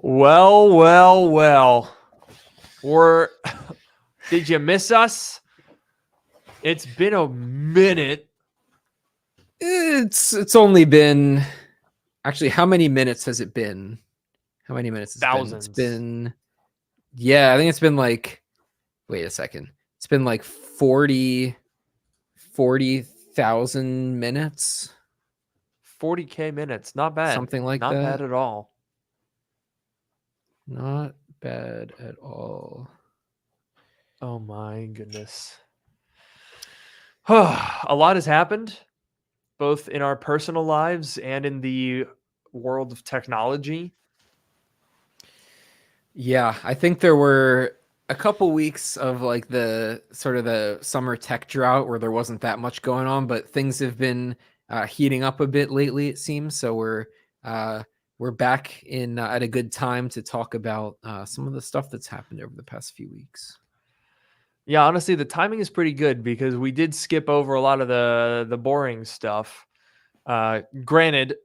Well. Did you miss us? It's been a minute. It's only been actually, how many minutes has it been? How many minutes has Thousands. It's been I think it's been like, wait a second. It's been like 40,000 minutes. 40K minutes. Not bad. Something like Not that. bad at all. Not bad at all. Oh my goodness. A lot has happened, both in our personal lives and in the world of technology. Yeah, I think there were a couple weeks of like the sort of the summer tech drought where there wasn't that much going on, but things have been heating up a bit lately, it seems. So we're back in at a good time to talk about some of the stuff that's happened over the past few weeks. Yeah, honestly, the timing is pretty good because we did skip over a lot of the boring stuff. Granted,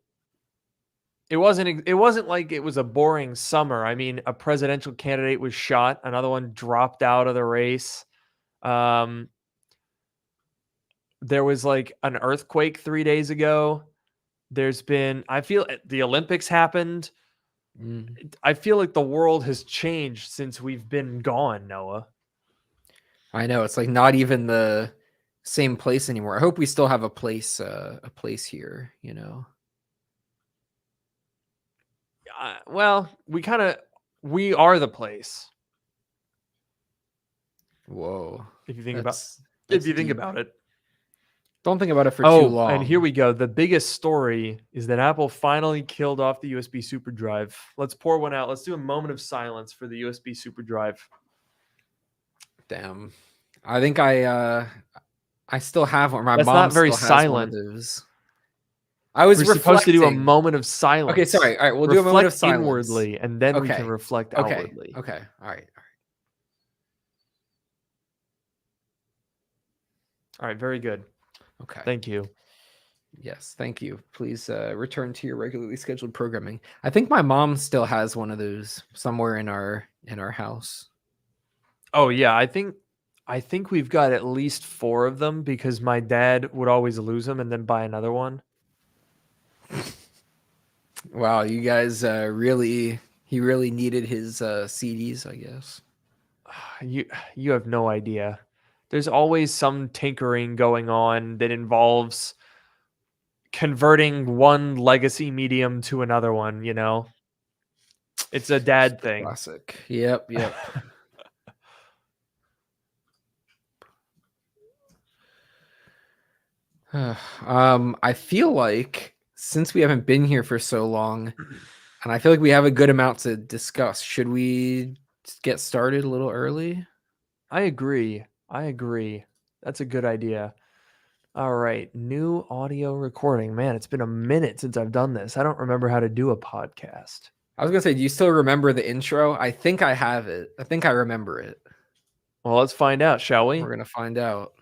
it wasn't like it was a boring summer. I mean, a presidential candidate was shot, another one dropped out of the race. There was like an earthquake 3 days ago. I feel the Olympics happened. I feel like the world has changed since we've been gone, Noah. I know, it's like not even the same place anymore. I hope we still have a place here, you know. Well, we are the place. Whoa. If you think about it. Don't think about it for too long. And here we go. The biggest story is that Apple finally killed off the USB super drive. Let's pour one out. Let's do a moment of silence for the USB super drive. Damn. I think I still have one. That's not very silent. We're supposed to do a moment of silence. Okay, sorry. All right, we'll do a moment of silence. Inwardly, and then we can reflect outwardly. Okay. All right. All right, very good. Okay. Thank you. Yes, thank you. Please return to your regularly scheduled programming. I think my mom still has one of those somewhere in our house. Oh yeah, I think we've got at least 4 of them because my dad would always lose them and then buy another one. Wow, you guys he really needed his CDs, I guess. You have no idea. There's always some tinkering going on that involves converting one legacy medium to another one, you know? It's a dad thing. Classic. Yep. I feel like since we haven't been here for so long, and I feel like we have a good amount to discuss, should we get started a little early? I agree. That's a good idea. All right. New audio recording. Man, it's been a minute since I've done this. I don't remember how to do a podcast. I was going to say, do you still remember the intro? I think I have it. I think I remember it. Well, let's find out, shall we? We're going to find out.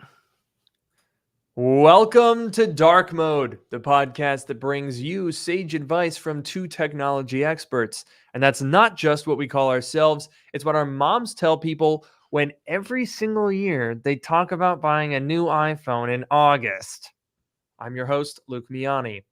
Welcome to Dark Mode, the podcast that brings you sage advice from 2 technology experts. And that's not just what we call ourselves. It's what our moms tell people when every single year they talk about buying a new iPhone in August. I'm your host, Luke Miani.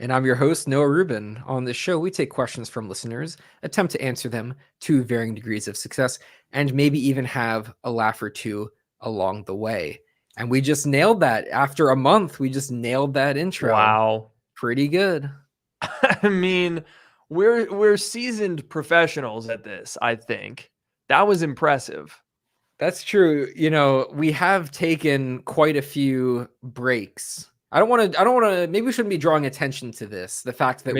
And I'm your host, Noah Rubin. On this show, we take questions from listeners, attempt to answer them to varying degrees of success, and maybe even have a laugh or two along the way. And we just nailed that. After a month, we just nailed that intro. Wow. Pretty good. I mean, we're seasoned professionals at this, I think. That was impressive. That's true. You know, we have taken quite a few breaks. I don't want to, maybe we shouldn't be drawing attention to this. The fact that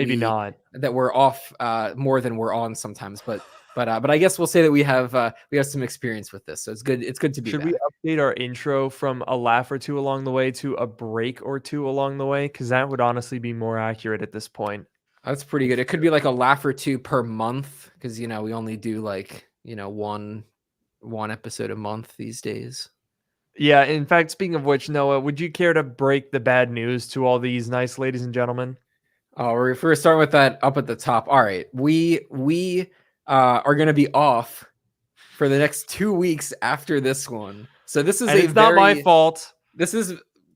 that we're off more than we're on sometimes, but I guess we'll say that we have some experience with this. So it's good. It's good to be back. Should we update our intro from a laugh or two along the way to a break or two along the way? Because that would honestly be more accurate at this point. That's pretty good. It could be like a laugh or two per month because, you know, we only do like, you know, one episode a month these days. Yeah. In fact, speaking of which, Noah, would you care to break the bad news to all these nice ladies and gentlemen? Oh, if we're starting with that up at the top, all right. We are going to be off for the next 2 weeks after this one. So this is And a it's not my very fault. this is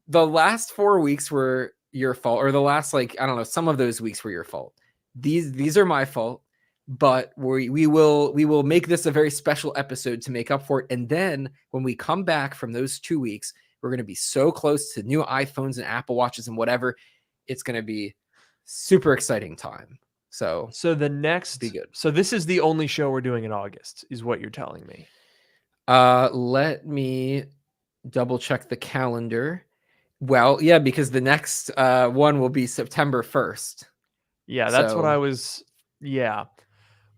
the last 4 weeks were your fault, or the last, like, I don't know, some of those weeks were your fault. These are my fault, but we will make this a very special episode to make up for it. And then when we come back from those 2 weeks, we're going to be so close to new iPhones and Apple Watches and whatever. It's going to be super exciting time. So So be good. so this is the only show we're doing in August, is what you're telling me. Let me double check the calendar. Well, yeah, because the next one will be September 1st. Yeah, that's what I So was. Yeah.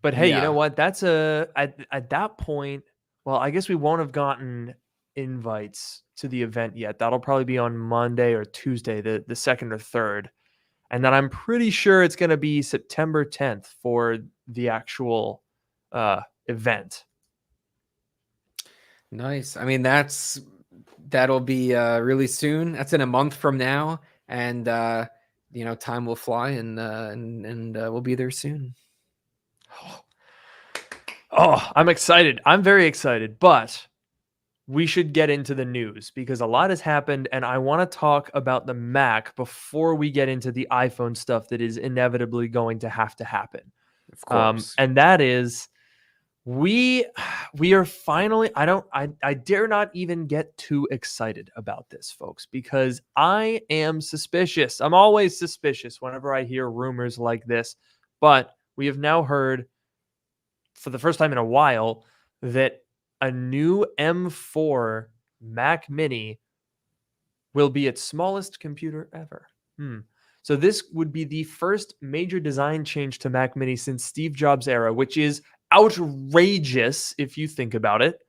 But hey, you know yeah. what? That's at that point, well, I guess we won't have gotten invites to the event yet. That'll probably be on Monday or Tuesday, the second or third. And then I'm pretty sure it's going to be September 10th for the actual event. Nice. I mean, that'll be really soon. That's in a month from now, and time will fly, and we'll be there soon. Oh, I'm excited. I'm very excited, but we should get into the news because a lot has happened and I want to talk about the Mac before we get into the iPhone stuff that is inevitably going to have to happen. Of course. And that is we we are finally I dare not even get too excited about this, folks, because I am suspicious. I'm always suspicious whenever I hear rumors like this, but we have now heard for the first time in a while that a new M4 Mac Mini will be its smallest computer ever. So this would be the first major design change to Mac Mini since Steve Jobs' era, which is outrageous if you think about it.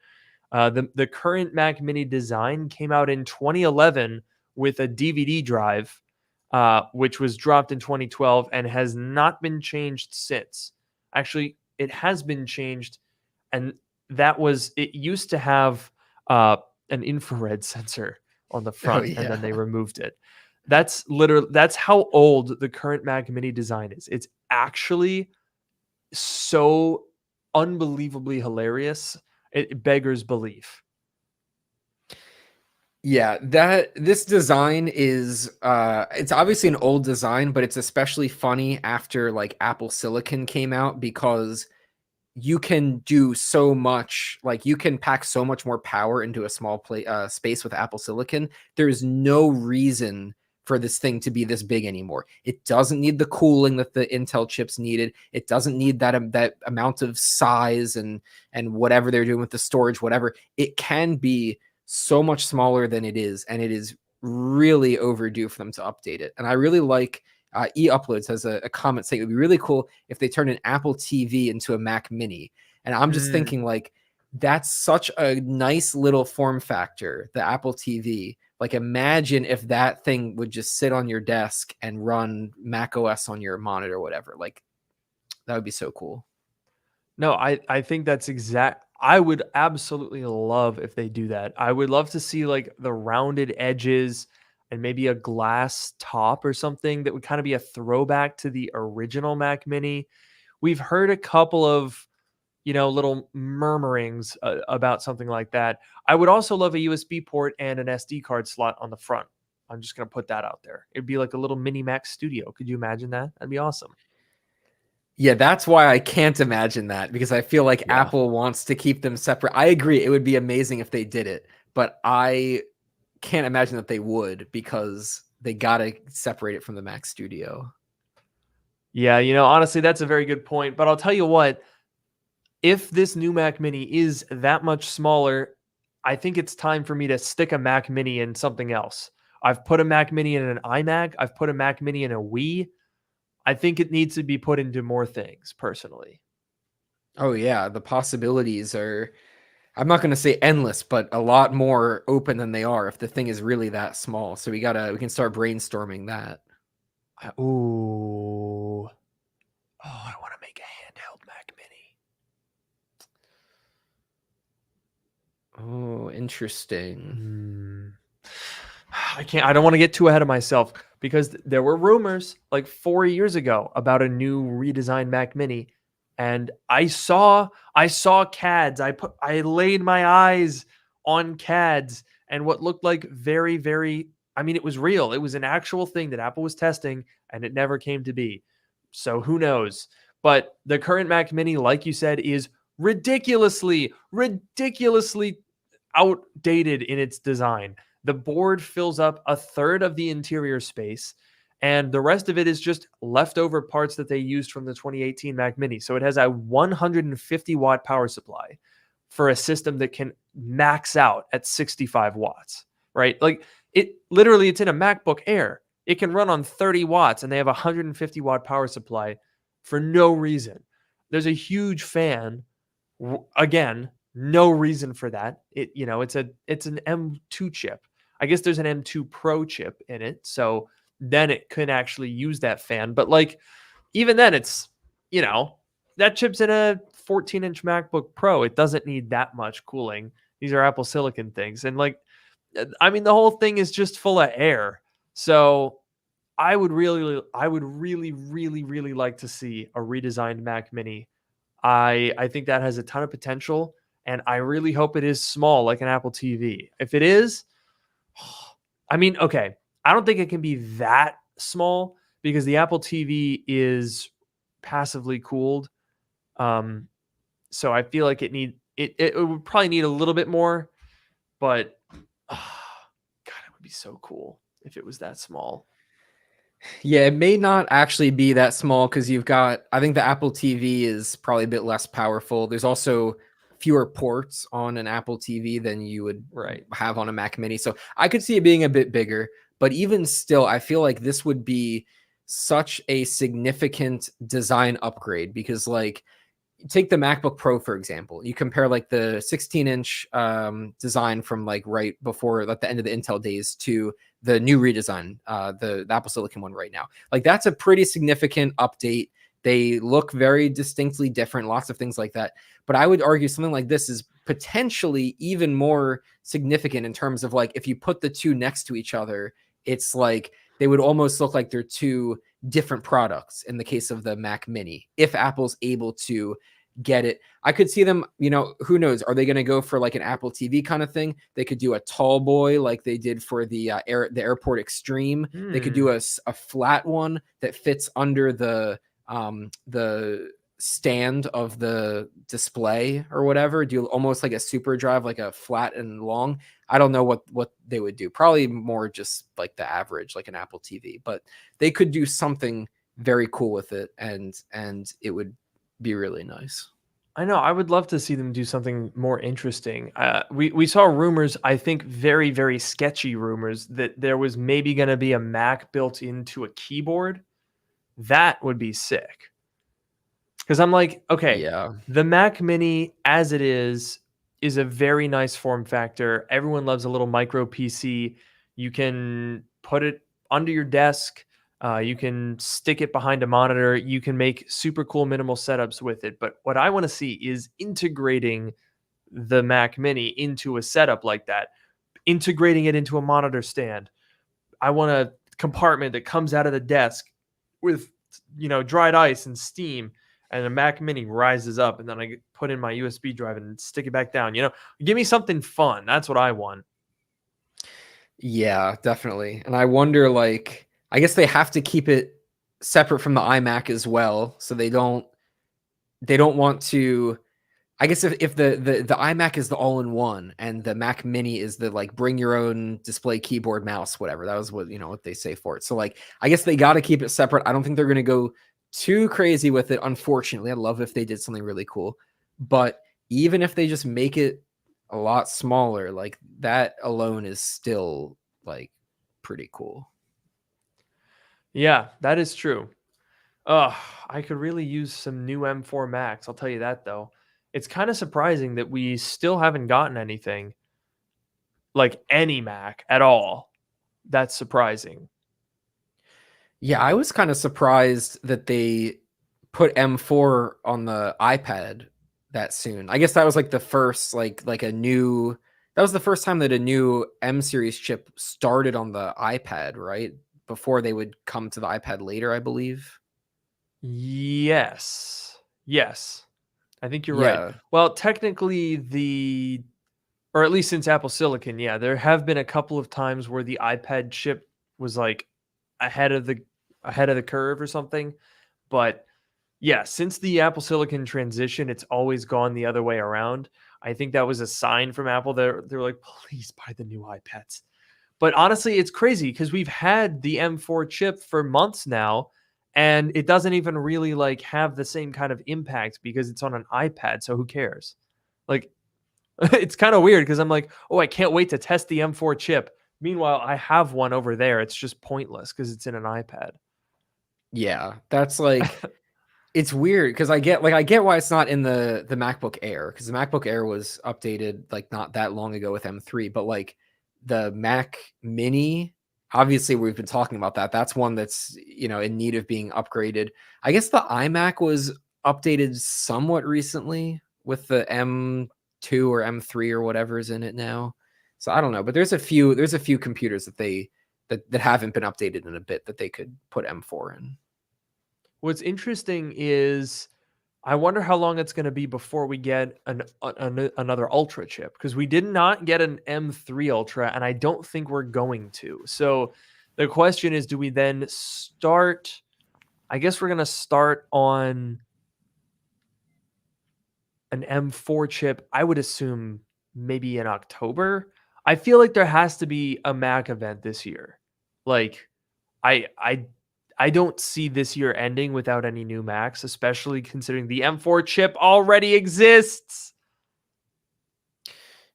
The current Mac Mini design came out in 2011 with a DVD drive, which was dropped in 2012 and has not been changed since. Actually, it has been changed, and it used to have an infrared sensor on the Oh front, and then yeah. they removed it. That's how old the current Mac Mini design is. It's actually so unbelievably hilarious. It beggars belief. Yeah, this design is it's obviously an old design, but it's especially funny after like Apple Silicon came out, because you can do so much, like you can pack so much more power into a small space with Apple Silicon. There's no reason for this thing to be this big anymore. It doesn't need the cooling that the Intel chips needed. It doesn't need that amount of size and whatever they're doing with the storage, whatever. It can be so much smaller than it is, and it is really overdue for them to update it. And I really like eUploads has a comment saying it would be really cool if they turned an Apple TV into a Mac Mini. And I'm just Mm. thinking, like, that's such a nice little form factor, the Apple TV. Like, imagine if that thing would just sit on your desk and run Mac OS on your monitor or whatever. Like, that would be so cool. No, I think that's exact. I would absolutely love if they do that. I would love to see like the rounded edges and maybe a glass top or something that would kind of be a throwback to the original Mac Mini. We've heard a couple of, little murmurings about something like that. I would also love a USB port and an SD card slot on the front. I'm just going to put that out there. It'd be like a little mini Mac Studio. Could you imagine that? That'd be awesome. Yeah, that's why I can't imagine that, because I feel like Yeah. Apple wants to keep them separate. I agree, it would be amazing if they did it, but I can't imagine that they would, because they gotta separate it from the Mac Studio. Yeah, honestly, that's a very good point. But I'll tell you what, if this new Mac Mini is that much smaller, I think it's time for me to stick a Mac Mini in something else. I've put a Mac Mini in an iMac. I've put a Mac Mini in a Wii. I think it needs to be put into more things, personally. Oh yeah, the possibilities are, I'm not gonna say endless, but a lot more open than they are if the thing is really that small. So we can start brainstorming that. Ooh. Oh, I want to make a handheld Mac Oh, interesting. Mini. I don't want to get too ahead of myself, because there were rumors like 4 years ago about a new redesigned Mac Mini, and I saw CADs. I laid my eyes on CADs and what looked like very, I mean, it was real. It was an actual thing that Apple was testing, and it never came to be. So who knows? But the current Mac Mini, like you said, is ridiculously outdated in its design. The board fills up a third of the interior space, and the rest of it is just leftover parts that they used from the 2018 Mac Mini. So it has a 150 watt power supply for a system that can max out at 65 watts, right? Like it literally, it's in a MacBook Air. It can run on 30 watts, and they have a 150 watt power supply for no reason. There's a huge fan. Again, no reason for that. It's an M2 chip. I guess there's an M2 Pro chip in it, so then it can actually use that fan. But like, even then, it's that chip's in a 14-inch MacBook Pro. It doesn't need that much cooling. These are Apple Silicon things, and like, I mean, the whole thing is just full of air. So I would really like to see a redesigned Mac Mini. I think that has a ton of potential, and I really hope it is small like an Apple TV. If it is, I mean, okay, I don't think it can be that small because the Apple TV is passively cooled. So I feel like it would probably need a little bit more, but God, it would be so cool if it was that small. Yeah, it may not actually be that small because I think the Apple TV is probably a bit less powerful. There's also fewer ports on an Apple TV than you would have on a Mac Mini. So I could see it being a bit bigger, but even still, I feel like this would be such a significant design upgrade because like, take the MacBook Pro, for example. You compare like the 16-inch design from like right before like the end of the Intel days to the new redesign, the Apple Silicon one right now. Like that's a pretty significant update. They look very distinctly different, lots of things like that. But I would argue something like this is potentially even more significant in terms of like if you put the two next to each other, it's like they would almost look like they're two different products in the case of the Mac Mini. If Apple's able to get it, I could see them, who knows? Are they going to go for like an Apple TV kind of thing? They could do a tall boy like they did for the Airport Extreme. They could do a flat one that fits under the stand of the display or whatever. Do almost like a super drive, like a flat and long. I don't know what they would do. Probably more just like the average, like an Apple TV, but they could do something very cool with it, and it would be really nice. I know. I would love to see them do something more interesting. We saw rumors, I think very sketchy rumors, that there was maybe going to be a Mac built into a keyboard. That would be sick. Because I'm like, okay, Yeah. the Mac Mini as it is a very nice form factor. Everyone loves a little micro PC. You can put it under your desk. You can stick it behind a monitor. You can make super cool minimal setups with it. But what I want to see is integrating the Mac Mini into a setup like that, integrating it into a monitor stand. I want a compartment that comes out of the desk with, dried ice and steam, and a Mac Mini rises up, and then I put in my USB drive and stick it back down. Give me something fun. That's what I want. Yeah, definitely. And I wonder, like, I guess they have to keep it separate from the iMac as well, so they don't want to. I guess if the iMac is the all-in-one and the Mac Mini is the like bring your own display, keyboard, mouse, whatever. That was what they say for it. So like I guess they got to keep it separate. I don't think they're going to go too crazy with it. Unfortunately, I'd love if they did something really cool. But even if they just make it a lot smaller, like that alone is still like pretty cool. Yeah, that is true. I could really use some new M4 Max. I'll tell you that though. It's kind of surprising that we still haven't gotten anything like any Mac at all. That's surprising. Yeah, I was kind of surprised that they put M4 on the iPad that soon. I guess that was like the first like a new that was the first time that a new M series chip started on the iPad, right? before they would come to the iPad later, I believe. Yes. Yes. I think you're right. Yeah. Well, technically or at least since Apple Silicon, yeah, there have been a couple of times where the iPad chip was like ahead of the curve or something. But yeah, since the Apple Silicon transition, it's always gone the other way around. I think that was a sign from Apple. They're like, please buy the new iPads. But honestly, it's crazy because we've had the M4 chip for months now, and it doesn't even really like have the same kind of impact because it's on an iPad. So who cares? Like, it's kind of weird because I'm like, oh, I can't wait to test the M4 chip. Meanwhile, I have one over there. It's just pointless because it's in an iPad. Yeah. That's like, it's weird because I get why it's not in the MacBook Air, because the MacBook Air was updated like not that long ago with M3, but like the Mac Mini, obviously we've been talking about that. That's one that's, in need of being upgraded. I guess the iMac was updated somewhat recently with the M2 or M3 or whatever is in it now. So I don't know, but there's a few computers that haven't been updated in a bit that they could put M4 in. What's interesting is I wonder how long it's going to be before we get another Ultra chip, because we did not get an M3 Ultra, and I don't think we're going to. So the question is, do we then start? I guess we're going to start on an M4 chip. I would assume maybe in October. I feel like there has to be a Mac event this year. Like I I I don't see this year ending without any new Macs, especially considering the M4 chip already exists.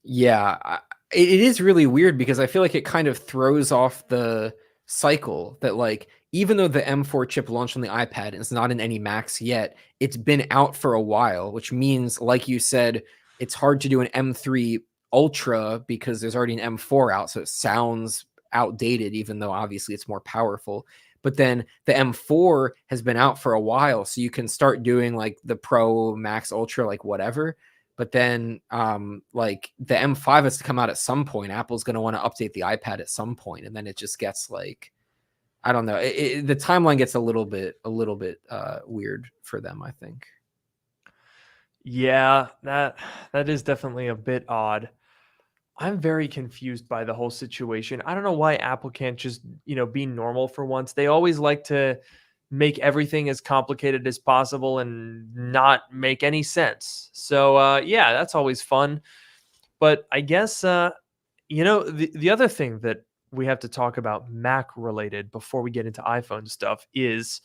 Yeah, it is really weird because I feel like it kind of throws off the cycle that, like, even though the M4 chip launched on the iPad and it's not in any Macs yet, it's been out for a while, which means, like you said, it's hard to do an M3 Ultra because there's already an M4 out, so it sounds outdated, even though obviously it's more powerful. But then the M4 has been out for a while, so you can start doing like the Pro, Max, Ultra, like whatever. But then like the M5 has to come out at some point. Apple's going to want to update the iPad at some point, and then it just gets like, I don't know. The timeline gets a little bit weird for them, I think. Yeah, that is definitely a bit odd. I'm very confused by the whole situation. I don't know why Apple can't just, be normal for once. They always like to make everything as complicated as possible and not make any sense. So, yeah, that's always fun. But I guess, the other thing that we have to talk about Mac related before we get into iPhone stuff is,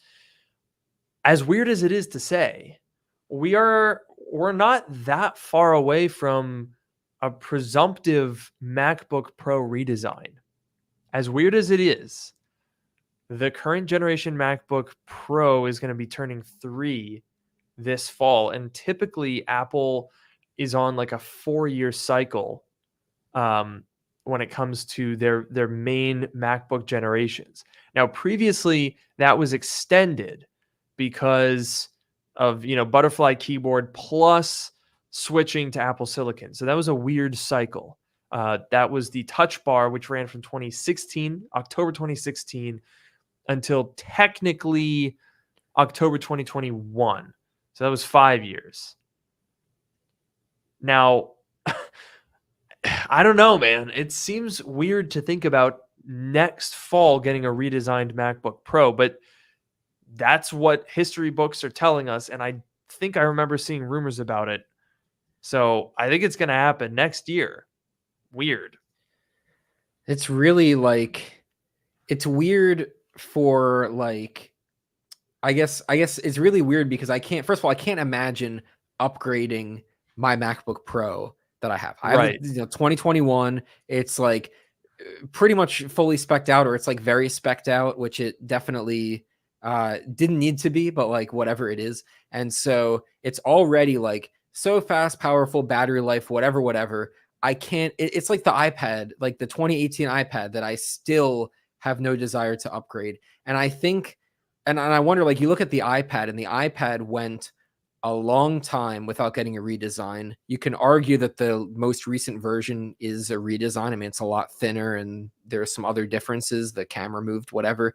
as weird as it is to say, we're not that far away from a presumptive MacBook Pro redesign. As weird as it is, the current generation MacBook Pro is going to be turning 3 this fall, and typically Apple is on like a 4-year cycle when it comes to their main MacBook generations. Now, previously that was extended because of butterfly keyboard plus switching to Apple Silicon. So that was a weird cycle. That was the Touch Bar, which ran from October 2016, until technically October 2021. So that was 5 years. Now, I don't know, man. It seems weird to think about next fall getting a redesigned MacBook Pro, but that's what history books are telling us. And I think I remember seeing rumors about it. So I think it's going to happen next year. Weird. It's really like, it's weird for like, I guess it's really weird because first of all, I can't imagine upgrading my MacBook Pro that I have. I have Right. 2021. It's like pretty much fully specced out, or it's like very specced out, which it definitely didn't need to be, but like whatever it is. And so it's already like so fast, powerful, battery life, whatever. I can't, it's like the iPad, like the 2018 iPad that I still have no desire to upgrade. And I think, and I wonder, like, you look at the iPad, and the iPad went a long time without getting a redesign. You can argue that the most recent version is a redesign. I mean, it's a lot thinner and there's some other differences. The camera moved, whatever.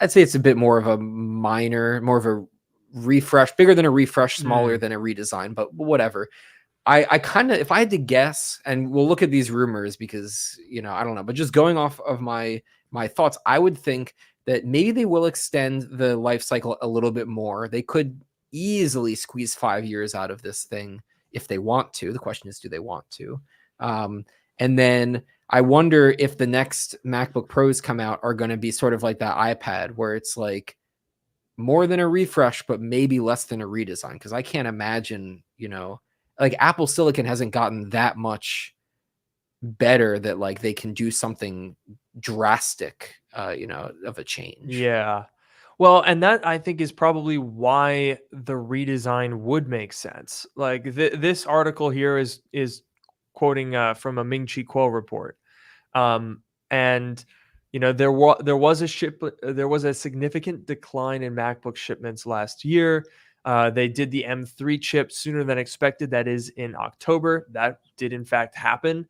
I'd say it's a bit more of a more of a refresh, bigger than a refresh, smaller than a redesign, but whatever. I kind of, if I had to guess, and we'll look at these rumors because, I don't know, but just going off of my thoughts, I would think that maybe they will extend the life cycle a little bit more. They could easily squeeze 5 years out of this thing if they want to. The question is, do they want to? And then I wonder if the next MacBook Pros come out are going to be sort of like that iPad where it's like more than a refresh, but maybe less than a redesign. Because I can't imagine, like Apple Silicon hasn't gotten that much better that like they can do something drastic, of a change. Yeah. Well, and that I think is probably why the redesign would make sense. Like this article here is quoting from a Ming Chi Kuo report, and there was a significant decline in MacBook shipments last year. They did the M3 chip sooner than expected. That is in October. That did in fact happen.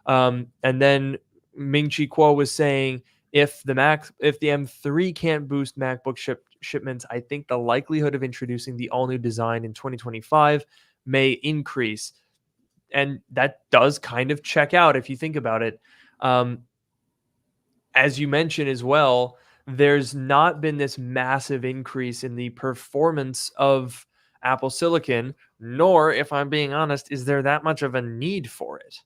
And then Ming Chi Kuo was saying if the M3 can't boost MacBook shipments, I think the likelihood of introducing the all new design in 2025 may increase. And that does kind of check out if you think about it. As you mentioned as well, there's not been this massive increase in the performance of Apple Silicon, nor, if I'm being honest, is there that much of a need for it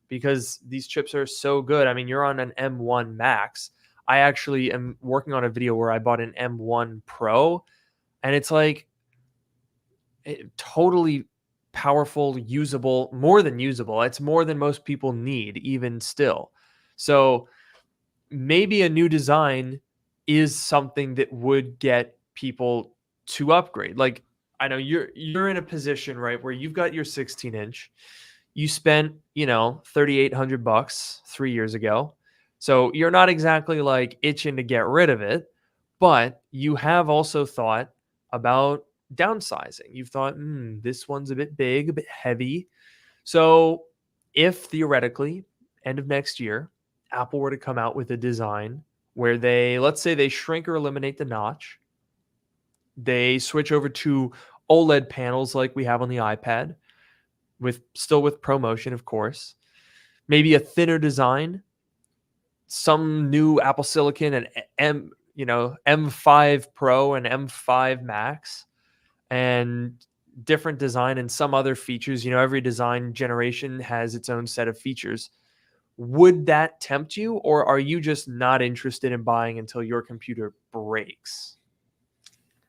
because these chips are so good. I mean, you're on an M1 Max. I actually am working on a video where I bought an M1 Pro, and it's like totally powerful, usable, more than usable. It's more than most people need, even still. So maybe a new design is something that would get people to upgrade. Like I know you're in a position, right, where you've got your 16-inch. You spent, $3,800 3 years ago. So you're not exactly like itching to get rid of it, but you have also thought about downsizing. You've thought, this one's a bit big, a bit heavy. So if theoretically, end of next year, Apple were to come out with a design where let's say they shrink or eliminate the notch, they switch over to OLED panels like we have on the iPad, with ProMotion, of course, maybe a thinner design, some new Apple Silicon and M5 Pro and M5 Max, and different design and some other features. Every design generation has its own set of features. Would that tempt you, or are you just not interested in buying until your computer breaks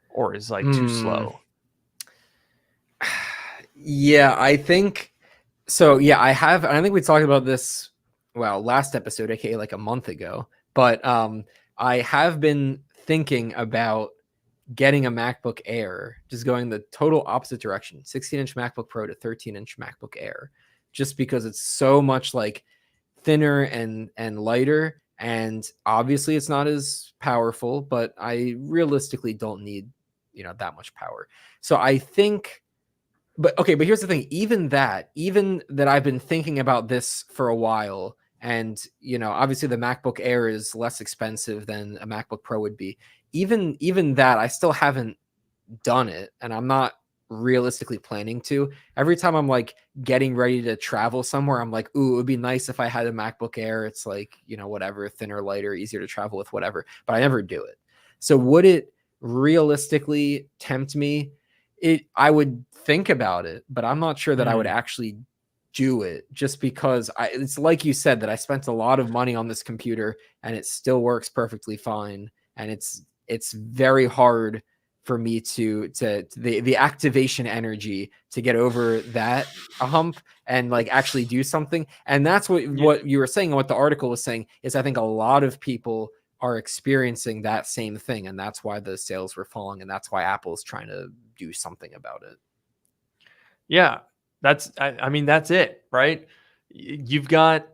or is like too slow? Yeah, I think so. Yeah, I have. I think we talked about this, last episode, aka like a month ago. But I have been thinking about getting a MacBook Air, just going the total opposite direction, 16-inch MacBook Pro to 13-inch MacBook Air, just because it's so much like thinner and lighter, and obviously it's not as powerful, but I realistically don't need that much power. So I think, but here's the thing, even that I've been thinking about this for a while, and obviously the MacBook Air is less expensive than a MacBook Pro would be. Even that, I still haven't done it, and I'm not realistically planning to. Every time I'm like getting ready to travel somewhere, I'm like, ooh, it would be nice if I had a MacBook Air. It's like, whatever, thinner, lighter, easier to travel with, whatever, but I never do it. So would it realistically tempt me? I would think about it, but I'm not sure that I would actually do it, just because it's like you said, that I spent a lot of money on this computer and it still works perfectly fine. And it's very hard for me to the activation energy to get over that hump and like actually do something. And that's what you were saying and what the article was saying is, I think a lot of people are experiencing that same thing, and that's why the sales were falling, and that's why Apple's trying to do something about it. Yeah, I mean, that's it, right? You've got,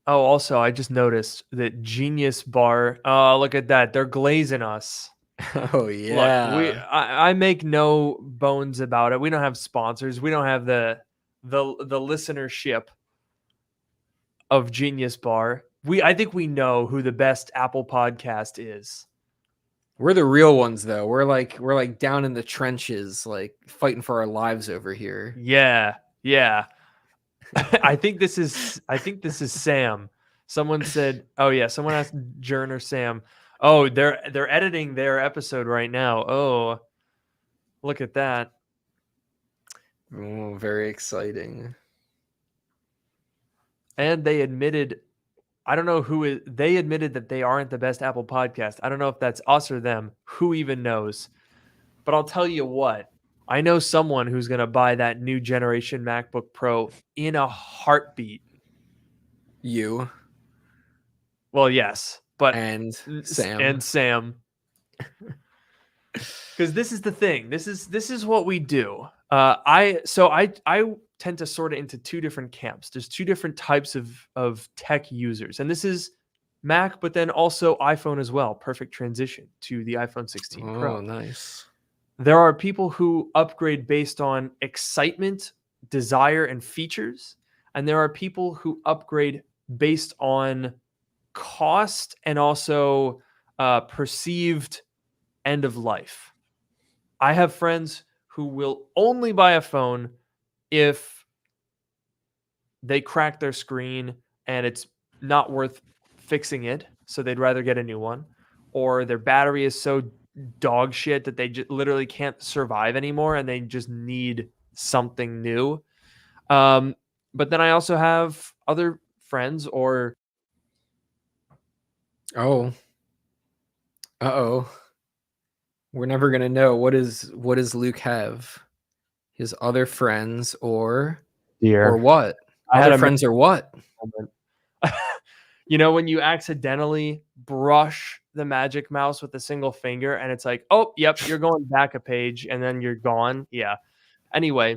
also, I just noticed that Genius Bar, oh, look at that. They're glazing us. Oh Look, yeah. I make no bones about it. We don't have sponsors. We don't have the listenership of Genius Bar. I think we know who the best Apple podcast is. We're the real ones though. We're like down in the trenches, like fighting for our lives over here. Yeah, yeah. I think this is Sam. Someone said, "Oh yeah." Someone asked Jern or Sam. Oh, they're editing their episode right now. Oh, look at that. Oh, very exciting. And they admitted, I don't know who is. They admitted that they aren't the best Apple podcast. I don't know if that's us or them. Who even knows? But I'll tell you what. I know someone who's going to buy that new generation MacBook Pro in a heartbeat. You Well, yes, but and and Sam. Sam, because this is the thing. This is what we do. I tend to sort it into two different camps. There's two different types of tech users, and this is Mac, but then also iPhone as well. Perfect transition to the iPhone 16 Oh, Pro. nice. There are people who upgrade based on excitement, desire, and features, and there are people who upgrade based on cost and also perceived end of life. I have friends who will only buy a phone if they crack their screen and it's not worth fixing it, so they'd rather get a new one, or their battery is so dog shit that they literally can't survive anymore and they just need something new. But then I also have other friends or Oh. Uh-oh. We're never gonna know. What does Luke have? His other friends or dear. what? I had Other a friends or what? moment. You know, when you accidentally brush the magic mouse with a single finger and it's like, oh, yep, you're going back a page and then you're gone. Yeah. Anyway,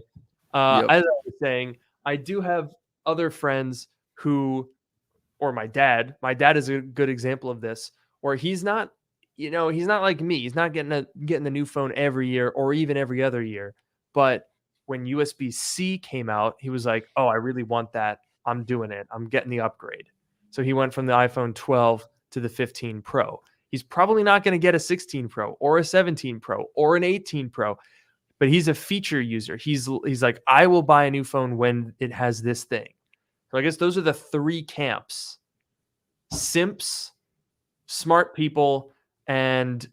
Yep. as I was saying, I do have other friends who, or my dad is a good example of this, where he's not, he's not like me. He's not getting the new phone every year or even every other year. But when USB-C came out, he was like, oh, I really want that. I'm doing it. I'm getting the upgrade. So he went from the iPhone 12 to the 15 Pro. He's probably not going to get a 16 Pro or a 17 Pro or an 18 Pro, but he's a feature user. He's like, I will buy a new phone when it has this thing. So I guess those are the three camps: simps, smart people, and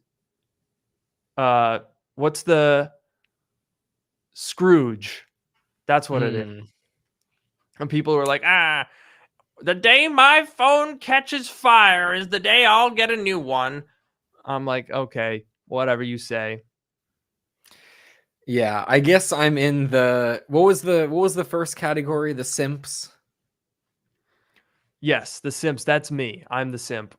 what's the Scrooge? That's what it is. Hmm. And people are like, the day my phone catches fire is the day I'll get a new one. I'm like, okay, whatever you say. Yeah, I guess I'm in the what was the first category? The simps. Yes, the simps. That's me. I'm the simp,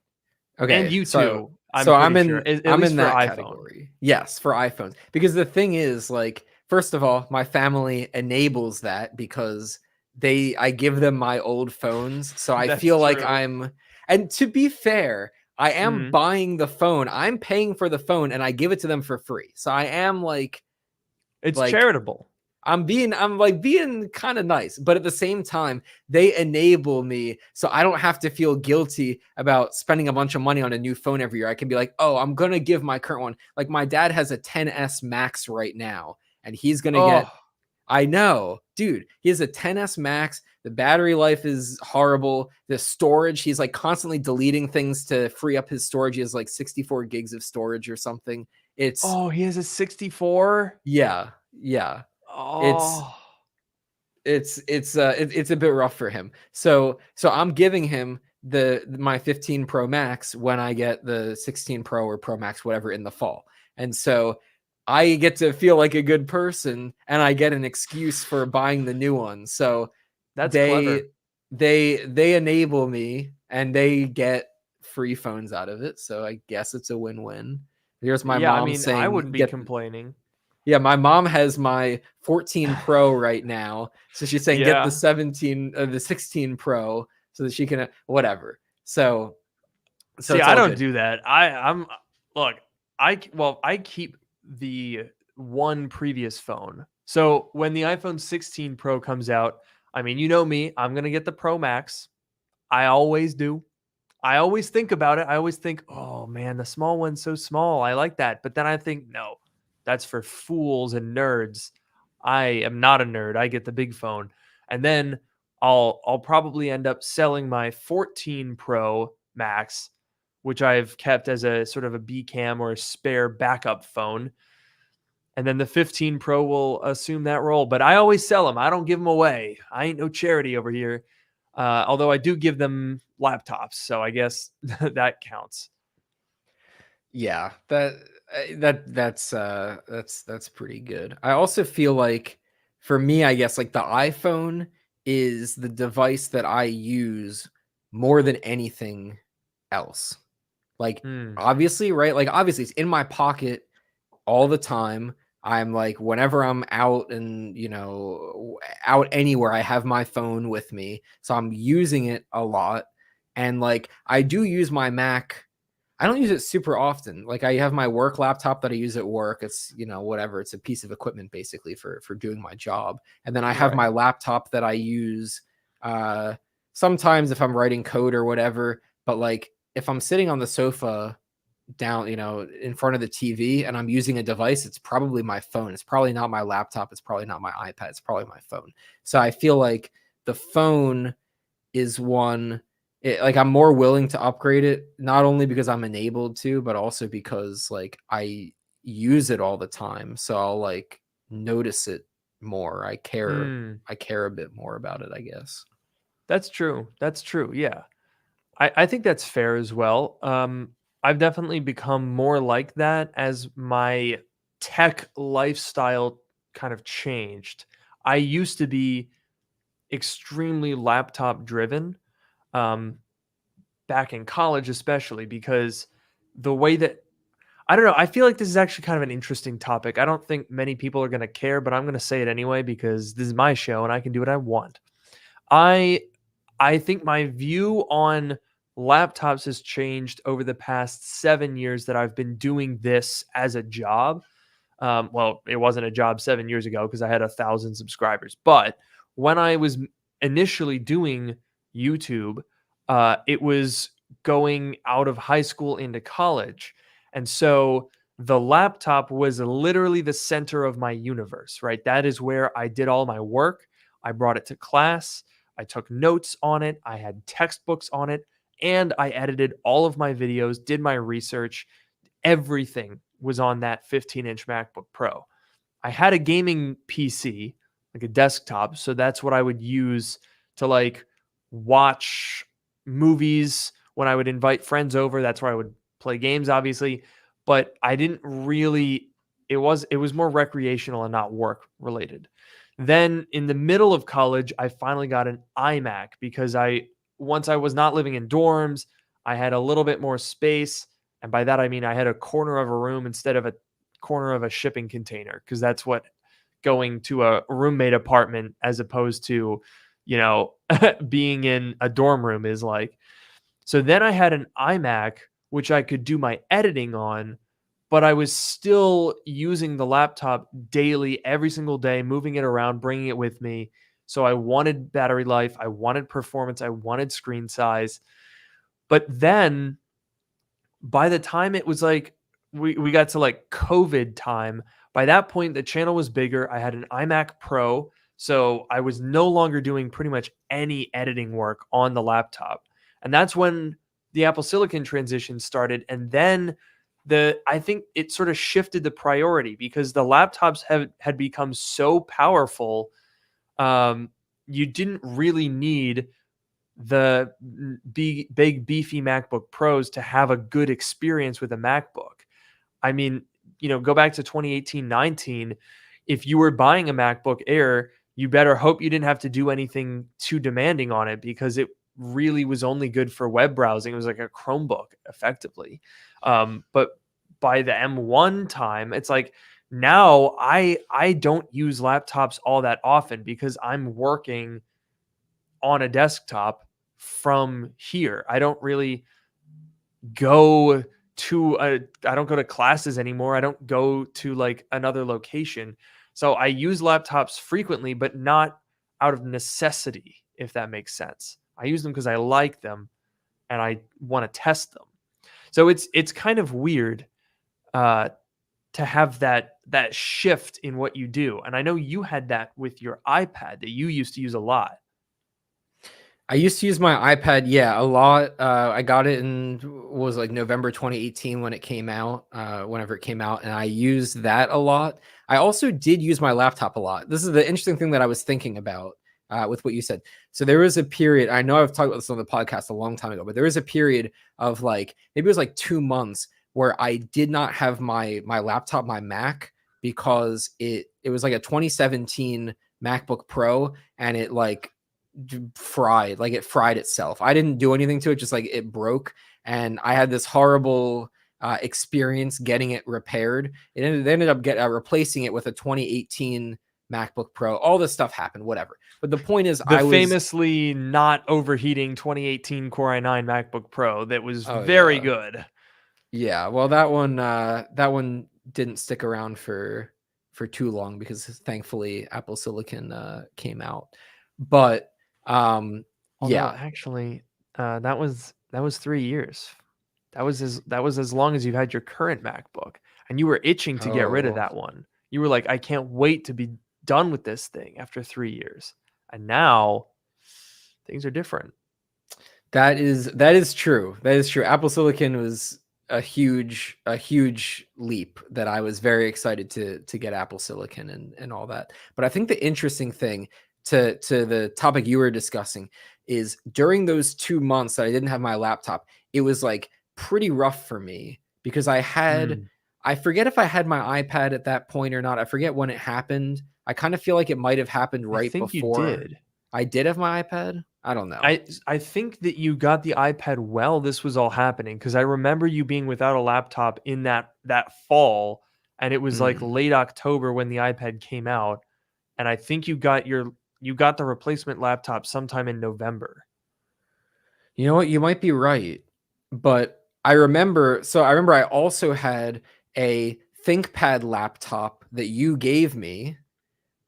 and Okay, you so too. I'm so I'm pretty sure, in at I'm least in for that iPhone. category. Yes, for iPhones. Because the thing is, like, first of all, my family enables that because I give them my old phones, so I That's feel like true. and to be fair, I am Mhm. buying the phone. I'm paying for the phone and I give it to them for free. So I am It's like charitable. I'm being kind of nice, but at the same time, they enable me so I don't have to feel guilty about spending a bunch of money on a new phone every year. I can be like, oh, I'm gonna give my current one. Like my dad has a 10s Max right now, and he's gonna get. Oh, I know, dude. He has a 10s Max. The battery life is horrible. The storage, he's like constantly deleting things to free up his storage. He has like 64 gigs of storage or something. It's oh, he has a 64. yeah, yeah. It's Oh, it's a bit rough for him. So I'm giving him my 15 Pro Max when I get the 16 Pro or Pro Max, whatever, in the fall. And so I get to feel like a good person and I get an excuse for buying the new one. So that's they clever. they enable me and they get free phones out of it. So I guess it's a win-win. Here's my Yeah, I mom mean, I saying wouldn't be get complaining. yeah, my mom has my 14 Pro right now, so she's saying get Yeah. the 16 Pro so that she can whatever. So See, it's I all don't good. do that. I'm look, I keep the one previous phone. So when the iPhone 16 Pro comes out, I mean, you know me, I'm gonna get the Pro Max. I always do. I always think about it. I always think, oh man, the small one's so small. I like that. But then I think, no, that's for fools and nerds. I am not a nerd. I get the big phone. And then I'll probably end up selling my 14 Pro Max, which I've kept as a sort of a B cam or a spare backup phone. And then the 15 Pro will assume that role. But I always sell them. I don't give them away. I ain't no charity over here. Although I do give them laptops, so I guess that counts. Yeah, that's pretty good. I also feel like for me, I guess like the iPhone is the device that I use more than anything else. Like Hmm. obviously, right? Like obviously it's in my pocket all the time. I'm like whenever I'm out and, out anywhere, I have my phone with me. So I'm using it a lot. And like I do use my Mac. I don't use it super often. Like I have my work laptop that I use at work. It's, whatever. It's a piece of equipment basically for doing my job. And then I have Right. my laptop that I use sometimes if I'm writing code or whatever. But like if I'm sitting on the sofa down, in front of the TV and I'm using a device, it's probably my phone. It's probably not my laptop. It's probably not my iPad. It's probably my phone. So I feel like the phone is one like I'm more willing to upgrade it, not only because I'm enabled to, but also because like I use it all the time. So I'll like notice it more. Hmm. I care a bit more about it, I guess. That's true. That's true. Yeah. I think that's fair as well. I've definitely become more like that as my tech lifestyle kind of changed. I used to be extremely laptop driven. Um, Back in college, especially because the way that I don't know, I feel like this is actually kind of an interesting topic. I don't think many people are going to care, but I'm going to say it anyway because this is my show and I can do what I want. I I think my view on laptops has changed over the past 7 years that I've been doing this as a job. Well, it wasn't a job 7 years ago because I had 1,000 subscribers, but when I was initially doing YouTube, it was going out of high school into college, and so the laptop was literally the center of my universe, right? That is where I did all my work. I brought it to class. I took notes on it. I had textbooks on it, and I edited all of my videos, did my research. Everything was on that 15-inch MacBook Pro. I had a gaming PC, like a desktop, so that's what I would use to like watch movies when I would invite friends over. That's where I would play games, obviously, but I didn't really. It was more recreational and not work related. Then in the middle of college, I finally got an iMac because I once I was not living in dorms, I had a little bit more space, and by that I mean I had a corner of a room instead of a corner of a shipping container because that's what going to a roommate apartment as opposed to, you know, being in a dorm room is like. So then I had an iMac which I could do my editing on, but I was still using the laptop daily every single day, moving it around, bringing it with me. So I wanted battery life, I wanted performance, I wanted screen size. But then by the time it was like we got to like COVID time, by that point the channel was bigger. I had an iMac Pro, so I was no longer doing pretty much any editing work on the laptop. And that's when the Apple Silicon transition started, and then the I think it sort of shifted the priority because the laptops had become so powerful. um, you didn't really need the big beefy MacBook Pros to have a good experience with a MacBook. I mean, go back to 2018-19. If you were buying a MacBook Air, you better hope you didn't have to do anything too demanding on it because it really was only good for web browsing. It was like a Chromebook, effectively. But by the M1 time, it's like now I don't use laptops all that often because I'm working on a desktop from here. I don't really go I don't go to classes anymore. I don't go to like another location. So I use laptops frequently, but not out of necessity, if that makes sense. I use them because I like them and I want to test them. So it's kind of weird uh, to have that shift in what you do. And I know you had that with your iPad that you used to use a lot. I used to use my iPad, yeah, a lot. I got it in what was like November 2018 when it came out, whenever it came out, and I used that a lot. I also did use my laptop a lot. This is the interesting thing that I was thinking about with what you said. So there was a period, I know I've talked about this on the podcast a long time ago, but there was a period of like maybe it was like 2 months where I did not have my laptop, my Mac, because it was like a 2017 MacBook Pro, and it like it fried itself. I didn't do anything to it, just like it broke, and I had this horrible experience getting it repaired. They ended up replacing it with a 2018 MacBook Pro. All this stuff happened, whatever. But the point is, The famously not overheating 2018 Core i9 MacBook Pro that was oh very yeah, good. yeah. Well, that one didn't stick around for too long because thankfully Apple Silicon came out. But Although yeah. actually, that was 3 years. That was as long as you had your current MacBook, and you were itching to get rid of Oh, that one. You were like, I can't wait to be done with this thing after 3 years. And now things are different. that is true. That is true. Apple Silicon was a huge leap that I was very excited to get Apple Silicon and all that. But I think the interesting thing to the topic you were discussing is during those 2 months that I didn't have my laptop, it was like pretty rough for me because Mm, I forget if I had my iPad at that point or not. I forget when it happened. I kind of feel like it might have happened I right think you before did. I did have my iPad. I don't know. I think that you got the iPad while this was all happening because I remember you being without a laptop in that fall, and it was like Mm. late October when the iPad came out, and I think you got the replacement laptop sometime in November. You know what? You might be right. But I remember I also had a ThinkPad laptop that you gave me.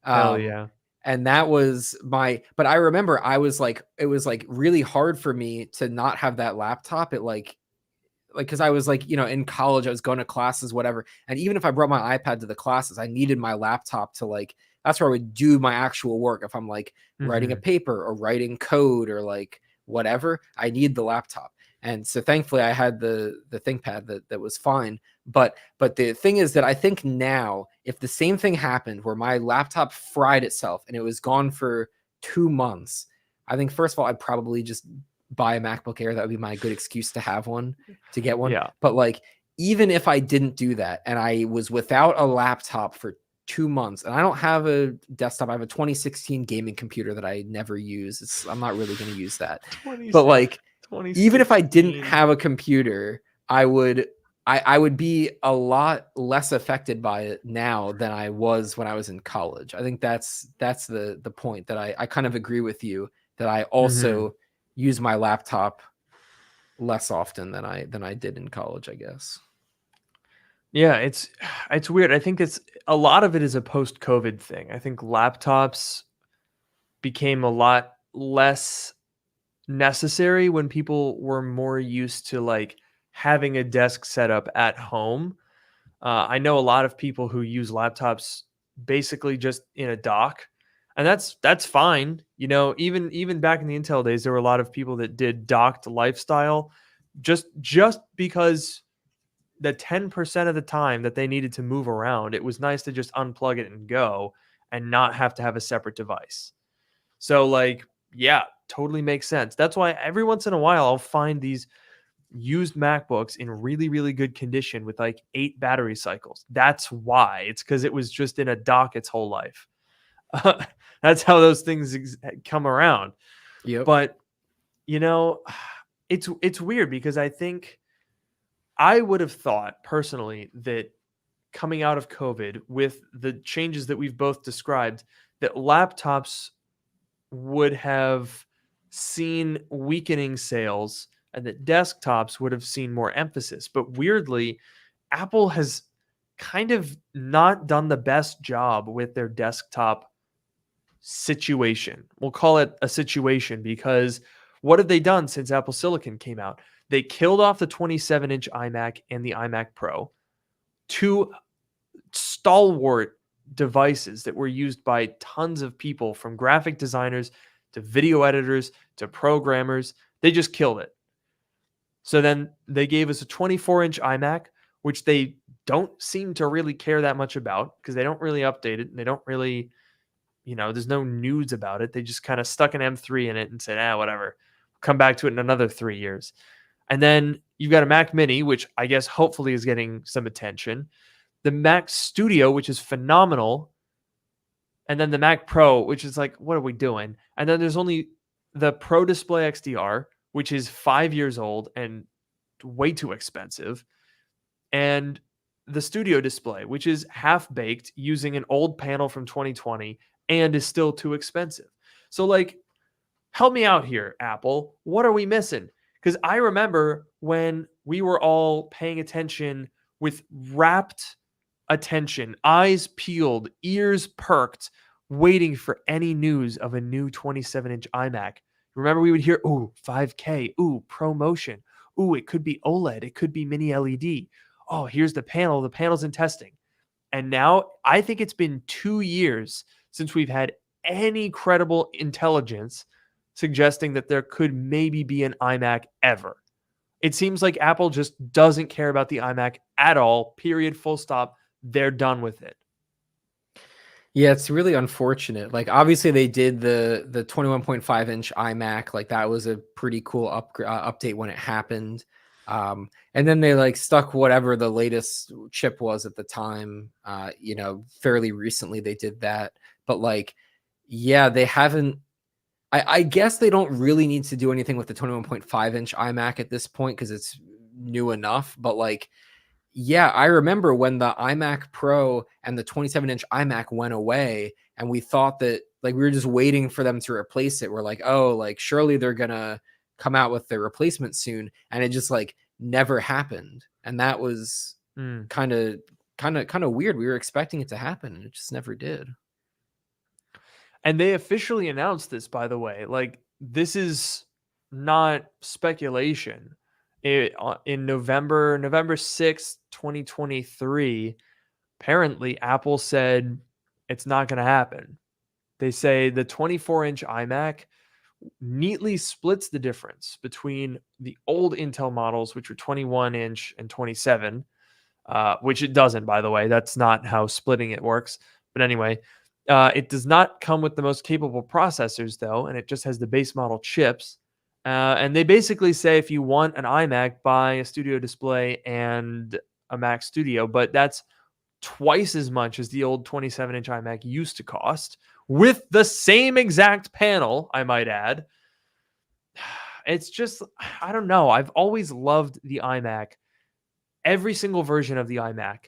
Hell Um, yeah. and that was but I remember I was like, it was like really hard for me to not have that laptop. It like because I was like, in college, I was going to classes, whatever. And even if I brought my iPad to the classes, I needed my laptop to like, that's where I would do my actual work. If I'm like writing a Mhm. paper or writing code or like whatever, I need the laptop. And so thankfully I had the ThinkPad that was fine. But the thing is that I think now, if the same thing happened where my laptop fried itself and it was gone for 2 months, I think first of all, I'd probably just buy a MacBook Air. That would be my good excuse to have one, to get one. Yeah. But like, even if I didn't do that and I was without a laptop for 2 months, and I don't have a desktop, I have a 2016 gaming computer that I never use. I'm not really going to use that. 20 But like, even if I didn't 2016. have a computer, I would be a lot less affected by it now than I was when I was in college. I think that's the point that I kind of agree with you that I Mhm. also use my laptop less often than I did in college, I guess. Yeah, it's weird. I think it's a lot of it is a post-COVID thing. I think laptops became a lot less necessary when people were more used to like having a desk set up at home. I know a lot of people who use laptops basically just in a dock, and that's fine. Even back in the Intel days, there were a lot of people that did docked lifestyle, just because the 10% of the time that they needed to move around, it was nice to just unplug it and go and not have to have a separate device. So like, yeah, totally makes sense. That's why every once in a while I'll find these used MacBooks in really, really good condition with like 8 battery cycles. That's why. It's because it was just in a dock its whole life. That's how those things come around. Yep. But you know, it's weird because I think I would have thought personally that coming out of COVID with the changes that we've both described, that laptops would have seen weakening sales and that desktops would have seen more emphasis. But weirdly, Apple has kind of not done the best job with their desktop situation. We'll call it a situation because what have they done since Apple Silicon came out? They killed off the 27-inch iMac and the iMac Pro, two stalwart devices that were used by tons of people, from graphic designers to video editors to programmers. They just killed it. So then they gave us a 24-inch iMac, which they don't seem to really care that much about because they don't really update it and they don't really, there's no news about it. They just kind of stuck an M3 in it and said, whatever, come back to it in another 3 years. And then you've got a Mac Mini, which I guess hopefully is getting some attention. The Mac Studio, which is phenomenal. And then the Mac Pro, which is like, what are we doing? And then there's only the Pro Display XDR, which is 5 years old and way too expensive. And the Studio Display, which is half-baked using an old panel from 2020 and is still too expensive. So, like, help me out here, Apple. What are we missing? Because I remember when we were all paying attention with rapt attention, eyes peeled, ears perked, waiting for any news of a new 27-inch iMac. Remember, we would hear, ooh, 5K, ooh, ProMotion, ooh, it could be OLED, it could be mini LED. Oh, here's the panel's in testing. And now I think it's been 2 years since we've had any credible intelligence suggesting that there could maybe be an iMac ever. It seems like Apple just doesn't care about the iMac at all, period, full stop. They're done with it. Yeah, it's really unfortunate. Like, obviously they did the 21.5-inch iMac. Like, that was a pretty cool update when it happened. And then they like stuck whatever the latest chip was at the time. Fairly recently they did that. But like, yeah, they haven't. I guess they don't really need to do anything with the 21.5-inch iMac at this point because it's new enough. But like, yeah, I remember when the iMac Pro and the 27-inch iMac went away, and we thought that like we were just waiting for them to replace it. We're like, oh, like surely they're gonna come out with their replacement soon, and it just like never happened. And that was kind of weird. We were expecting it to happen, and it just never did. And they officially announced this, by the way. Like, this is not speculation. In November 6th, 2023, apparently Apple said it's not going to happen. They say the 24-inch iMac neatly splits the difference between the old Intel models, which were 21-inch and 27, which it doesn't, by the way. That's not how splitting it works. But anyway, it does not come with the most capable processors, though, and it just has the base model chips. And they basically say if you want an iMac, buy a Studio Display and a Mac Studio, but that's twice as much as the old 27-inch iMac used to cost, with the same exact panel, I might add. It's just, I don't know. I've always loved the iMac. Every single version of the iMac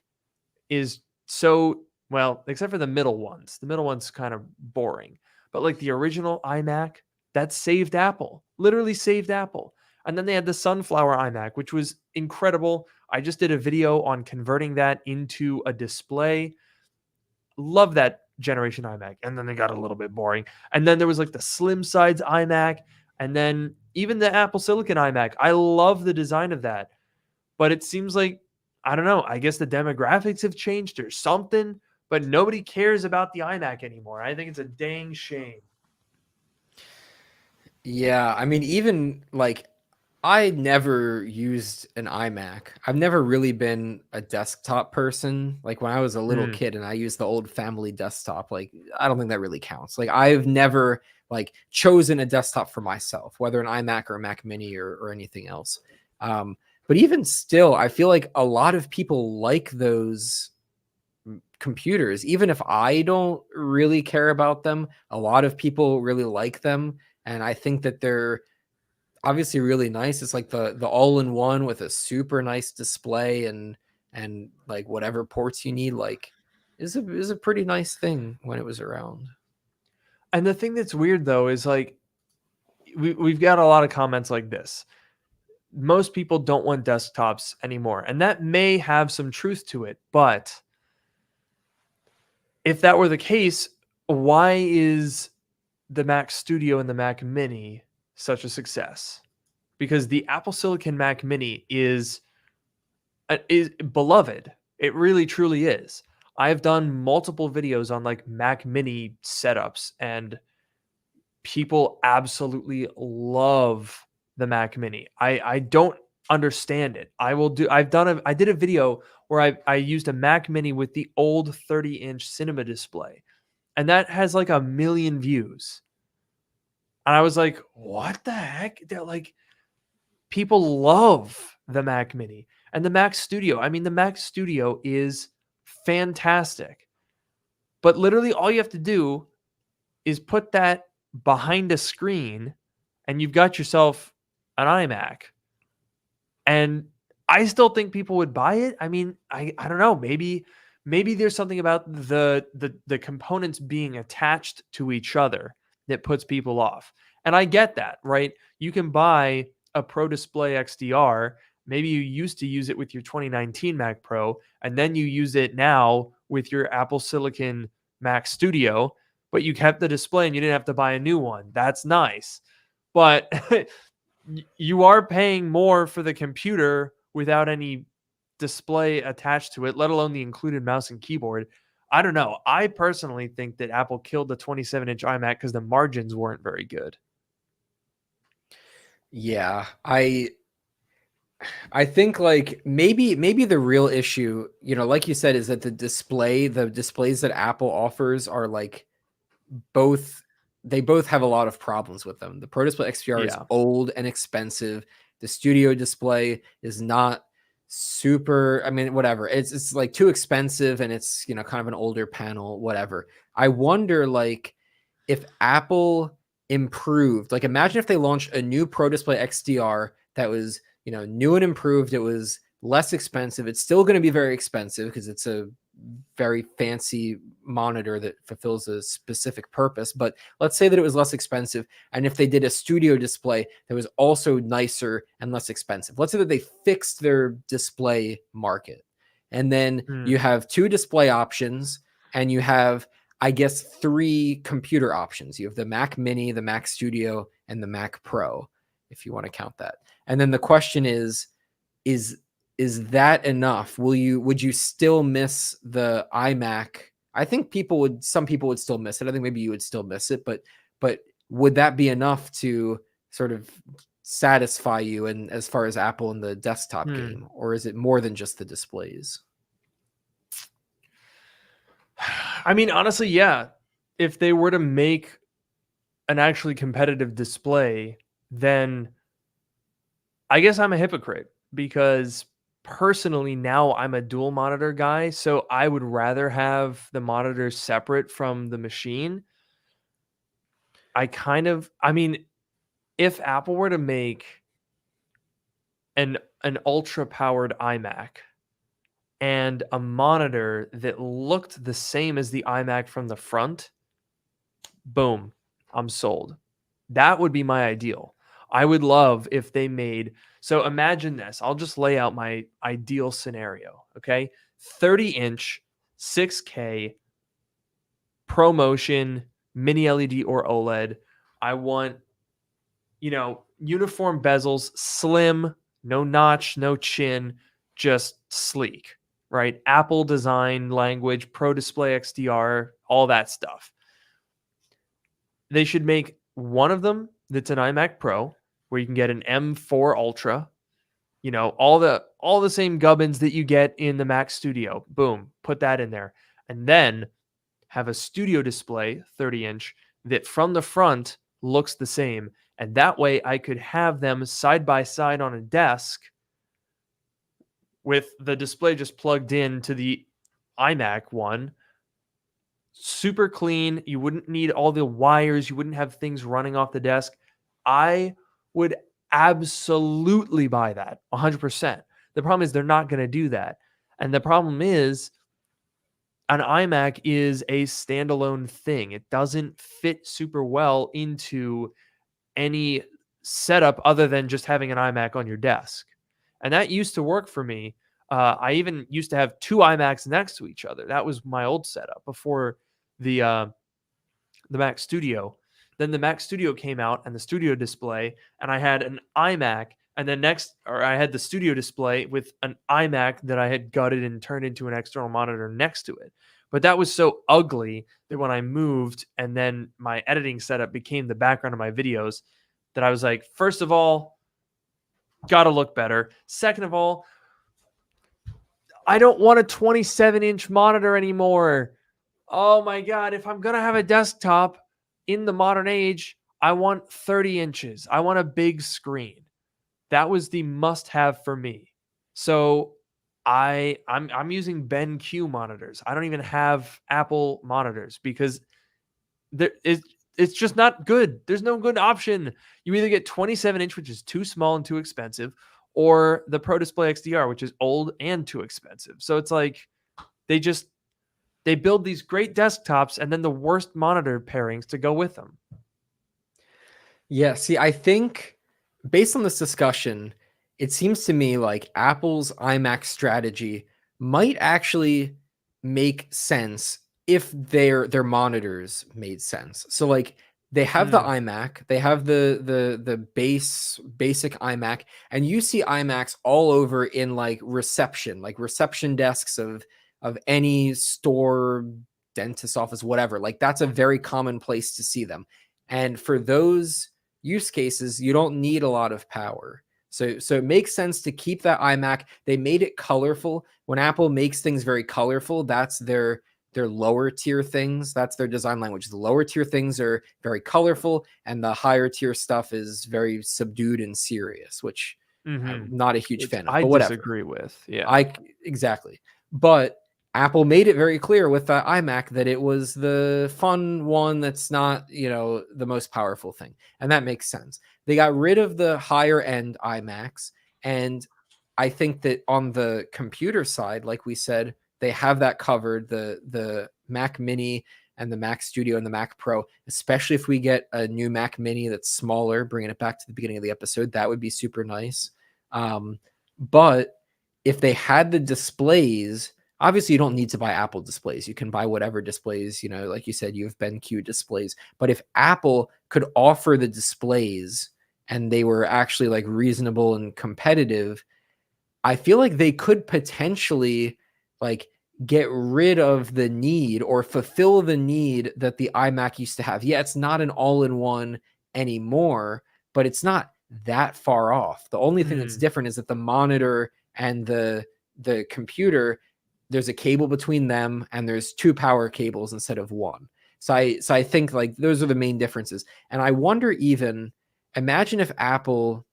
is so, well, except for the middle ones. The middle one's kind of boring. But like the original iMac, that saved Apple, literally saved Apple. And then they had the Sunflower iMac, which was incredible. I just did a video on converting that into a display. Love that generation iMac. And then they got a little bit boring. And then there was like the slim sides iMac. And then even the Apple Silicon iMac. I love the design of that. But it seems like, I don't know, I guess the demographics have changed or something. But nobody cares about the iMac anymore. I think it's a dang shame. Yeah, I mean, even like I never used an iMac. I've never really been a desktop person. Like when I was a little kid and I used the old family desktop, like I don't think that really counts. Like I've never like chosen a desktop for myself, whether an iMac or a Mac Mini or anything else. But even still, I feel like a lot of people like those computers. Even if I don't really care about them, a lot of people really like them. And I think that they're obviously really nice. It's like the all-in-one with a super nice display and like whatever ports you need, like is a pretty nice thing when it was around. And the thing that's weird though is like we've got a lot of comments like this. most people don't want desktops anymore. And that may have some truth to it. But if that were the case, why is the Mac Studio and the Mac Mini such a success? Because the Apple Silicon Mac Mini is beloved. It really truly is. I've done multiple videos on like Mac Mini setups, and people absolutely love the Mac Mini. I don't understand it. I did a video where I used a Mac Mini with the old 30-inch cinema display, and that has like 1 million views. And I was like, what the heck? They're like, people love the Mac Mini and the Mac Studio. I mean, the Mac Studio is fantastic. But literally all you have to do is put that behind a screen and you've got yourself an iMac. And I still think people would buy it. I mean, I don't know, maybe there's something about the components being attached to each other that puts people off. And I get that, right? You can buy a Pro Display XDR. Maybe you used to use it with your 2019 Mac Pro, and then you use it now with your Apple Silicon Mac Studio, but you kept the display and you didn't have to buy a new one. That's nice. But you are paying more for the computer without any display attached to it, let alone the included mouse and keyboard. I don't know. I personally think that Apple killed the 27-inch iMac because the margins weren't very good. Yeah, I think like maybe the real issue, like you said, is that the displays that Apple offers are like they both have a lot of problems with them. The Pro Display XDR is Yeah. old and expensive. The Studio display is not super, I mean, whatever. It's like too expensive, and it's, kind of an older panel, whatever. I wonder like if Apple improved, like imagine if they launched a new Pro Display XDR that was, new and improved. It was less expensive. It's still going to be very expensive because it's a very fancy monitor that fulfills a specific purpose. But let's say that it was less expensive. And if they did a studio display that was also nicer and less expensive, let's say that they fixed their display market. And then you have 2 display options, and you have, I guess, 3 computer options. You have the Mac Mini, the Mac Studio, and the Mac Pro, if you want to count that. And then the question is that enough? Would you still miss the iMac? I think some people would still miss it. I think maybe you would still miss it, but would that be enough to sort of satisfy you and as far as Apple in the desktop game, or is it more than just the displays? I mean, honestly, yeah. If they were to make an actually competitive display, then I guess I'm a hypocrite, because personally now I'm a dual monitor guy, so I would rather have the monitors separate from the machine. I mean, if Apple were to make an ultra powered iMac and a monitor that looked the same as the iMac from the front, boom, I'm sold. That would be my ideal. I would love if they made, so imagine this. I'll just lay out my ideal scenario, okay? 30-inch, 6K, ProMotion, mini LED or OLED. I want, uniform bezels, slim, no notch, no chin, just sleek, right? Apple design language, Pro Display XDR, all that stuff. They should make one of them that's an iMac Pro, where you can get an M4 Ultra, all the same gubbins that you get in the Mac Studio. Boom, put that in there. And then have a studio display, 30-inch, that from the front looks the same. And that way I could have them side by side on a desk with the display just plugged in to the iMac one. Super clean. You wouldn't need all the wires. You wouldn't have things running off the desk. I would absolutely buy that 100%. The problem is they're not going to do that. And the problem is an iMac is a standalone thing. It doesn't fit super well into any setup other than just having an iMac on your desk. And that used to work for me. I even used to have two iMacs next to each other. That was my old setup before the uh, the Mac Studio. Then the Mac Studio came out and the Studio display, and I had an iMac, and then I had the Studio display with an iMac that I had gutted and turned into an external monitor next to it. But that was so ugly that when I moved and then my editing setup became the background of my videos, that I was like, first of all, gotta look better. Second of all, I don't want a 27-inch monitor anymore. Oh my God, if I'm going to have a desktop in the modern age, I want 30 inches. I want a big screen. That was the must-have for me. So I'm using BenQ monitors. I don't even have Apple monitors because it's just not good. There's no good option. You either get 27-inch, which is too small and too expensive, or the Pro Display XDR, which is old and too expensive. So it's like they just they build these great desktops and then the worst monitor pairings to go with them. Yeah, see, I think based on this discussion, it seems to me like Apple's iMac strategy might actually make sense if their monitors made sense. So like they have the iMac, they have the basic iMac, and you see iMacs all over in like reception desks of any store, dentist office, whatever. Like that's a very common place to see them. And for those use cases, you don't need a lot of power. So it makes sense to keep that iMac. They made it colorful. When Apple makes things very colorful, that's their lower tier things. That's their design language. The lower tier things are very colorful, and the higher tier stuff is very subdued and serious, which I'm not a huge fan of. I but whatever. disagree with. Yeah. Exactly. But Apple made it very clear with the iMac that it was the fun one that's not, the most powerful thing. And that makes sense. They got rid of the higher end iMacs. And I think that on the computer side, like we said, they have that covered, the Mac Mini and the Mac Studio and the Mac Pro, especially if we get a new Mac Mini that's smaller, bringing it back to the beginning of the episode, that would be super nice. But if they had the displays, obviously you don't need to buy Apple displays. You can buy whatever displays, like you said, you have BenQ displays. But if Apple could offer the displays and they were actually like reasonable and competitive, I feel like they could potentially like get rid of the need or fulfill the need that the iMac used to have. Yeah, it's not an all-in-one anymore, but it's not that far off. The only thing that's different is that the monitor and the computer, there's a cable between them and there's two power cables instead of one. So I think like those are the main differences. And I wonder, even imagine if Apple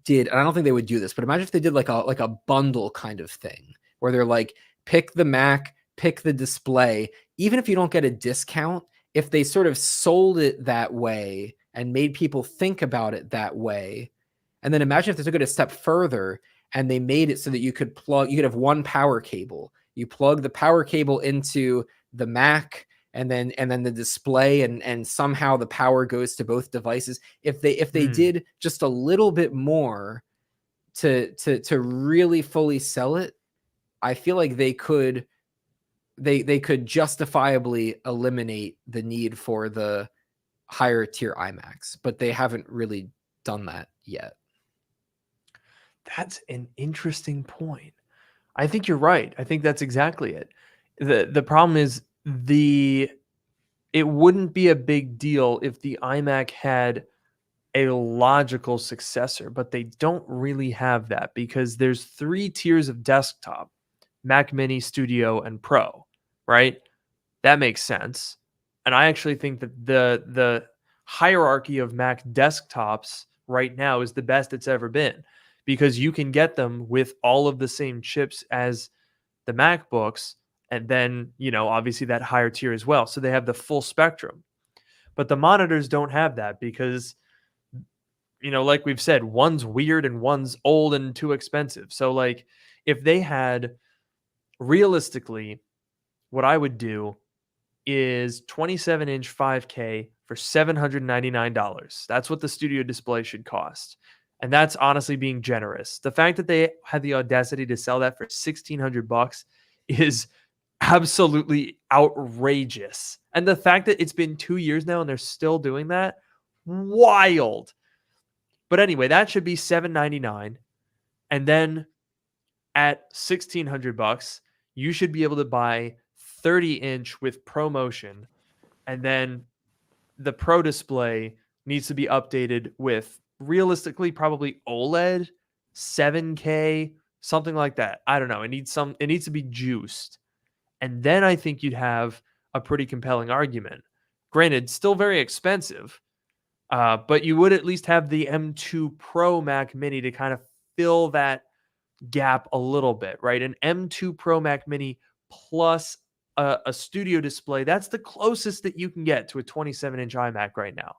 did, and I don't think they would do this, but imagine if they did like a bundle kind of thing where they're like, pick the Mac, pick the display, even if you don't get a discount, if they sort of sold it that way and made people think about it that way. And then imagine if they took it a step further and they made it so that you could have one power cable. You plug the power cable into the Mac and then the display, and somehow the power goes to both devices. If they did just a little bit more to really fully sell it, I feel like they could justifiably eliminate the need for the higher tier iMacs, but they haven't really done that yet. That's an interesting point. I think you're right. I think that's exactly it. The problem is it wouldn't be a big deal if the iMac had a logical successor, but they don't really have that because there's 3 tiers of desktop: Mac Mini, Studio, and Pro, right? That makes sense. And I actually think that the hierarchy of Mac desktops right now is the best it's ever been, because you can get them with all of the same chips as the MacBooks, and then, obviously that higher tier as well. So they have the full spectrum. But the monitors don't have that because, like we've said, one's weird and one's old and too expensive. So like if they had, realistically, what I would do is 27-inch 5K for $799. That's what the studio display should cost. And that's honestly being generous. The fact that they had the audacity to sell that for $1,600 is absolutely outrageous. And the fact that it's been 2 years now and they're still doing that, wild. But anyway, that should be $799. And then at $1,600, you should be able to buy 30-inch with ProMotion. And then the Pro display needs to be updated with realistically probably OLED, 7K, something like that. I don't know. It needs to be juiced. And then I think you'd have a pretty compelling argument. Granted, still very expensive, but you would at least have the M2 Pro Mac Mini to kind of fill that gap a little bit, right? An M2 Pro Mac Mini plus a studio display, that's the closest that you can get to a 27-inch iMac right now.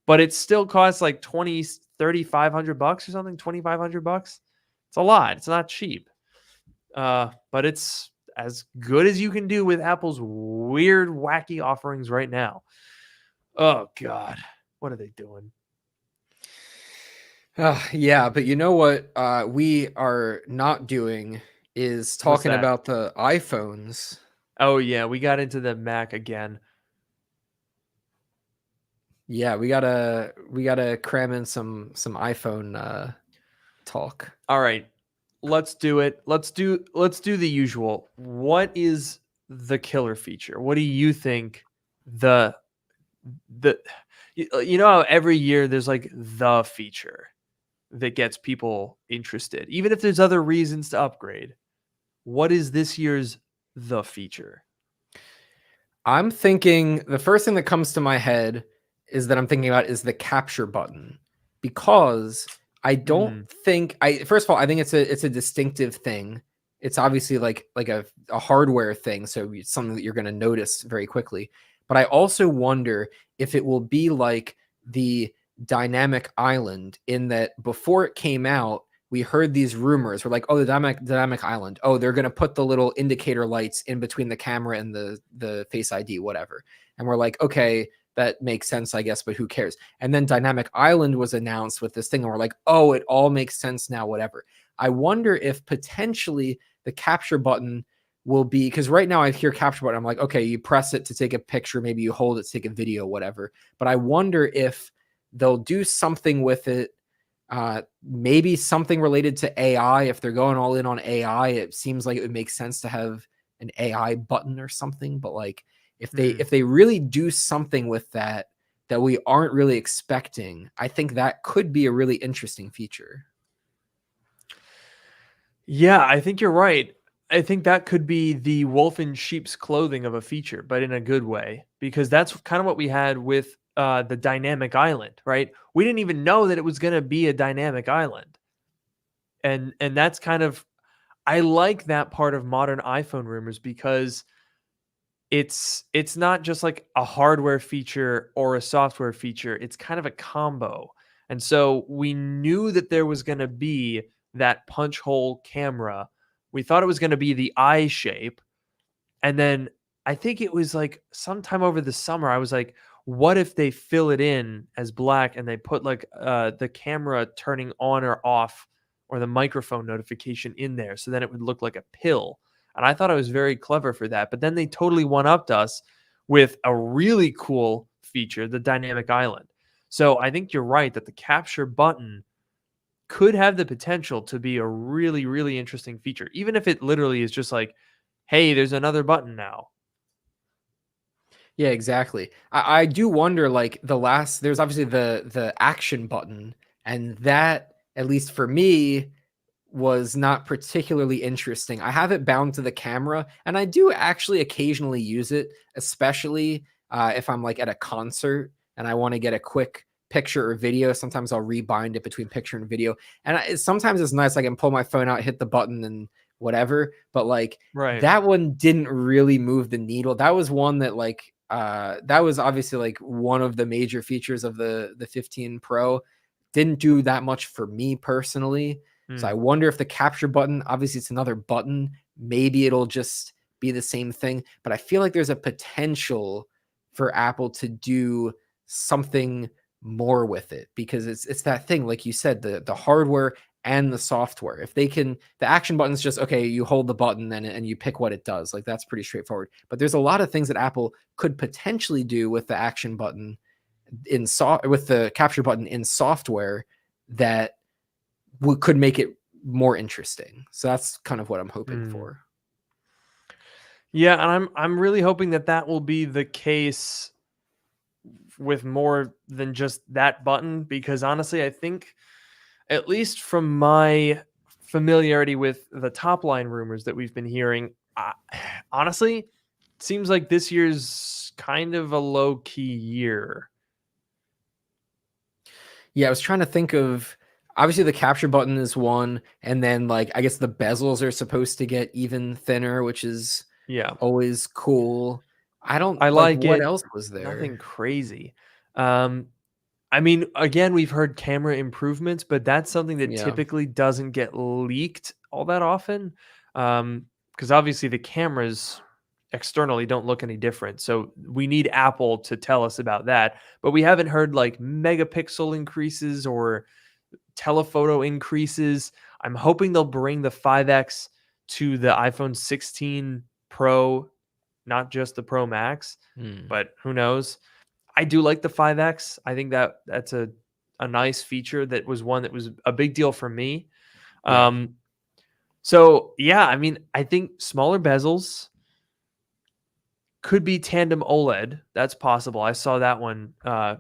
But it still costs like $3,500 or something, $2,500. It's a lot. It's not cheap. But it's as good as you can do with Apple's weird, wacky offerings right now. Oh, God. What are they doing? Yeah, but you know what we are not doing is talking about the iPhones. Oh, yeah. We got into the Mac again. Yeah, we gotta cram in some iPhone talk. All right. Let's do it. Let's do the usual. What is the killer feature? What do you think you know how every year there's like the feature that gets people interested, even if there's other reasons to upgrade? What is this year's the feature? I'm thinking the first thing that comes to my head is that I'm thinking about is the capture button, because I don't think first of all, I think it's a distinctive thing. It's obviously like a hardware thing, so it's something that you're going to notice very quickly. But I also wonder if it will be like the dynamic island, in that before it came out, we heard these rumors. We're like, oh, the dynamic island. Oh, they're going to put the little indicator lights in between the camera and the Face ID, whatever. And we're like, okay, that makes sense, I guess, but who cares? And then dynamic island was announced with this thing, and we're like, oh, it all makes sense now, whatever. I wonder if potentially the capture button will be, because right now I hear capture button, I'm like, okay, you press it to take a picture, maybe you hold it to take a video, whatever. But I wonder if they'll do something with it. Maybe something related to AI. If they're going all in on AI, it seems like it would make sense to have an AI button or something. But like, if they really do something with that we aren't really expecting, I think that could be a really interesting feature. Yeah, I think you're right. I think that could be the wolf in sheep's clothing of a feature, but in a good way, because that's kind of what we had with the dynamic island, right? We didn't even know that it was going to be a dynamic island. And that's kind of, I like that part of modern iPhone rumors, because it's not just like a hardware feature or a software feature. It's kind of a combo. And so we knew that there was going to be that punch hole camera. We thought it was going to be the eye shape. And then I think it was like sometime over the summer, I was like, what if they fill it in as black and they put like the camera turning on or off, or the microphone notification in there, so then it would look like a pill. And I thought it was very clever for that. But then they totally one-upped us with a really cool feature, the dynamic island. So I think you're right that the capture button could have the potential to be a really, really interesting feature, even if it literally is just like, hey, there's another button now. Yeah, exactly. I do wonder, like, there's obviously the action button, and that, at least for me, was not particularly interesting. I have it bound to the camera, and I do actually occasionally use it, especially if I'm like at a concert and I want to get a quick picture or video. Sometimes I'll rebind it between picture and video, and sometimes it's nice. I can pull my phone out, hit the button, and whatever. But like, that one didn't really move the needle. That was one that like that was obviously like one of the major features of the 15 Pro. Didn't do that much for me personally. So I wonder if the capture button, obviously it's another button, maybe it'll just be the same thing, but I feel like there's a potential for Apple to do something more with it, because it's that thing, like you said, the hardware and the software. If they can, the action button's just okay, you hold the button and you pick what it does. Like, that's pretty straightforward. But there's a lot of things that Apple could potentially do with the action button with the capture button in software that could make it more interesting. So that's kind of what I'm hoping for. Yeah, and I'm really hoping that will be the case with more than just that button, because honestly, I think, at least from my familiarity with the top line rumors that we've been hearing, honestly, it seems like this year's kind of a low key year. Yeah, I was trying to think of, obviously the capture button is one, and then like I guess the bezels are supposed to get even thinner, which is always cool. I like like what it. else was there? Nothing crazy. I mean, again, we've heard camera improvements, but that's something that typically doesn't get leaked all that often. Because obviously the cameras externally don't look any different. So we need Apple to tell us about that. But we haven't heard like megapixel increases or telephoto increases. I'm hoping they'll bring the 5X to the iPhone 16 Pro, not just the Pro Max, but who knows? I do like the 5X. I think that's a nice feature. That was one that was a big deal for me. So yeah, I mean, I think smaller bezels could be tandem OLED. That's possible. I saw that one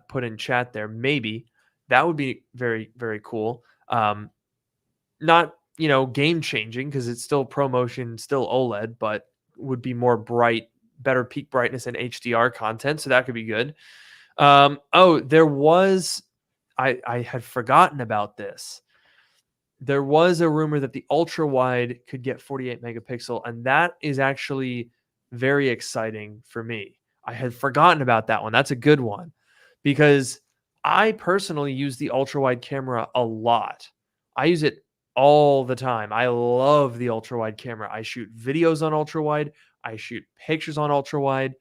put in chat there. Maybe that would be very, very cool. Not, game changing, because it's still ProMotion, still OLED, but would be more bright, better peak brightness and HDR content. So that could be good. There was, I had forgotten about this. There was a rumor that the ultra wide could get 48 megapixel, and that is actually very exciting for me. I had forgotten about that one. That's a good one, because I personally use the ultra wide camera a lot. I use it all the time. I love the ultra wide camera. I shoot videos on ultra wide. I shoot pictures on ultra wide.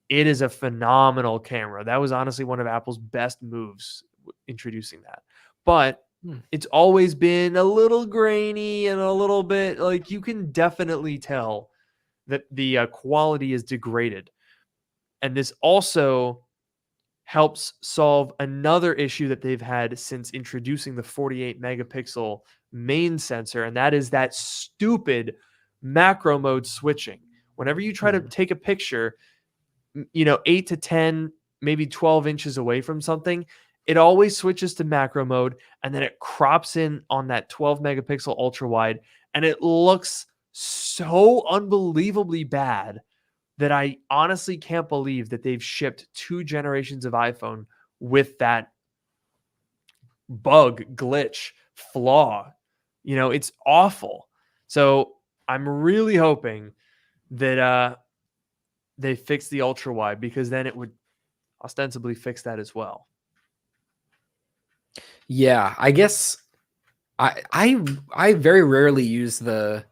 It is a phenomenal camera. That was honestly one of Apple's best moves, introducing that. But it's always been a little grainy and a little bit like, you can definitely tell that the quality is degraded. And this also helps solve another issue that they've had since introducing the 48 megapixel main sensor, and that is that stupid macro mode switching. Whenever you try to take a picture, 8 to 10, maybe 12 inches away from something, it always switches to macro mode, and then it crops in on that 12 megapixel ultra wide, and it looks so unbelievably bad that I honestly can't believe that they've shipped 2 generations of iPhone with that bug, glitch, flaw. It's awful. So I'm really hoping that they fix the ultra wide, because then it would ostensibly fix that as well. Yeah, I guess I very rarely use the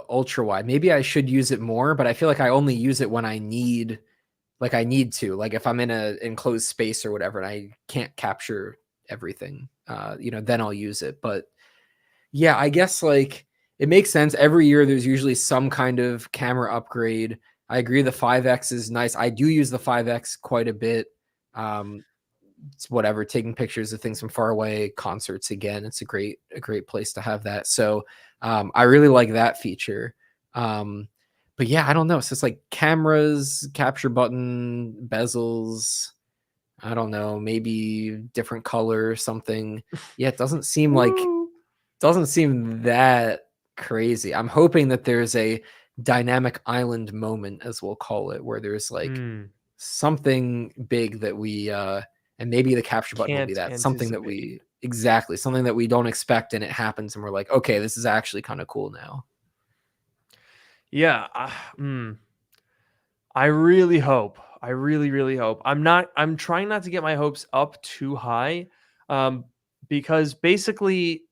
ultra wide. Maybe I should use it more, but I feel like I only use it when I need to. Like if I'm in a enclosed space or whatever and I can't capture everything, then I'll use it. But yeah, I guess like it makes sense. Every year there's usually some kind of camera upgrade. I agree the 5X is nice. I do use the 5X quite a bit. It's whatever, taking pictures of things from far away, concerts again. It's a great place to have that. So I really like that feature. But yeah, I don't know. So it's like cameras, capture button, bezels. I don't know, maybe different color or something. Yeah, it doesn't seem that crazy. I'm hoping that there's a dynamic island moment, as we'll call it, where there's like something big that we and maybe the capture button will be that something that we don't expect, and it happens and we're like, okay, this is actually kind of cool now. Yeah. I really hope. I really, really hope. I'm trying not to get my hopes up too high, because basically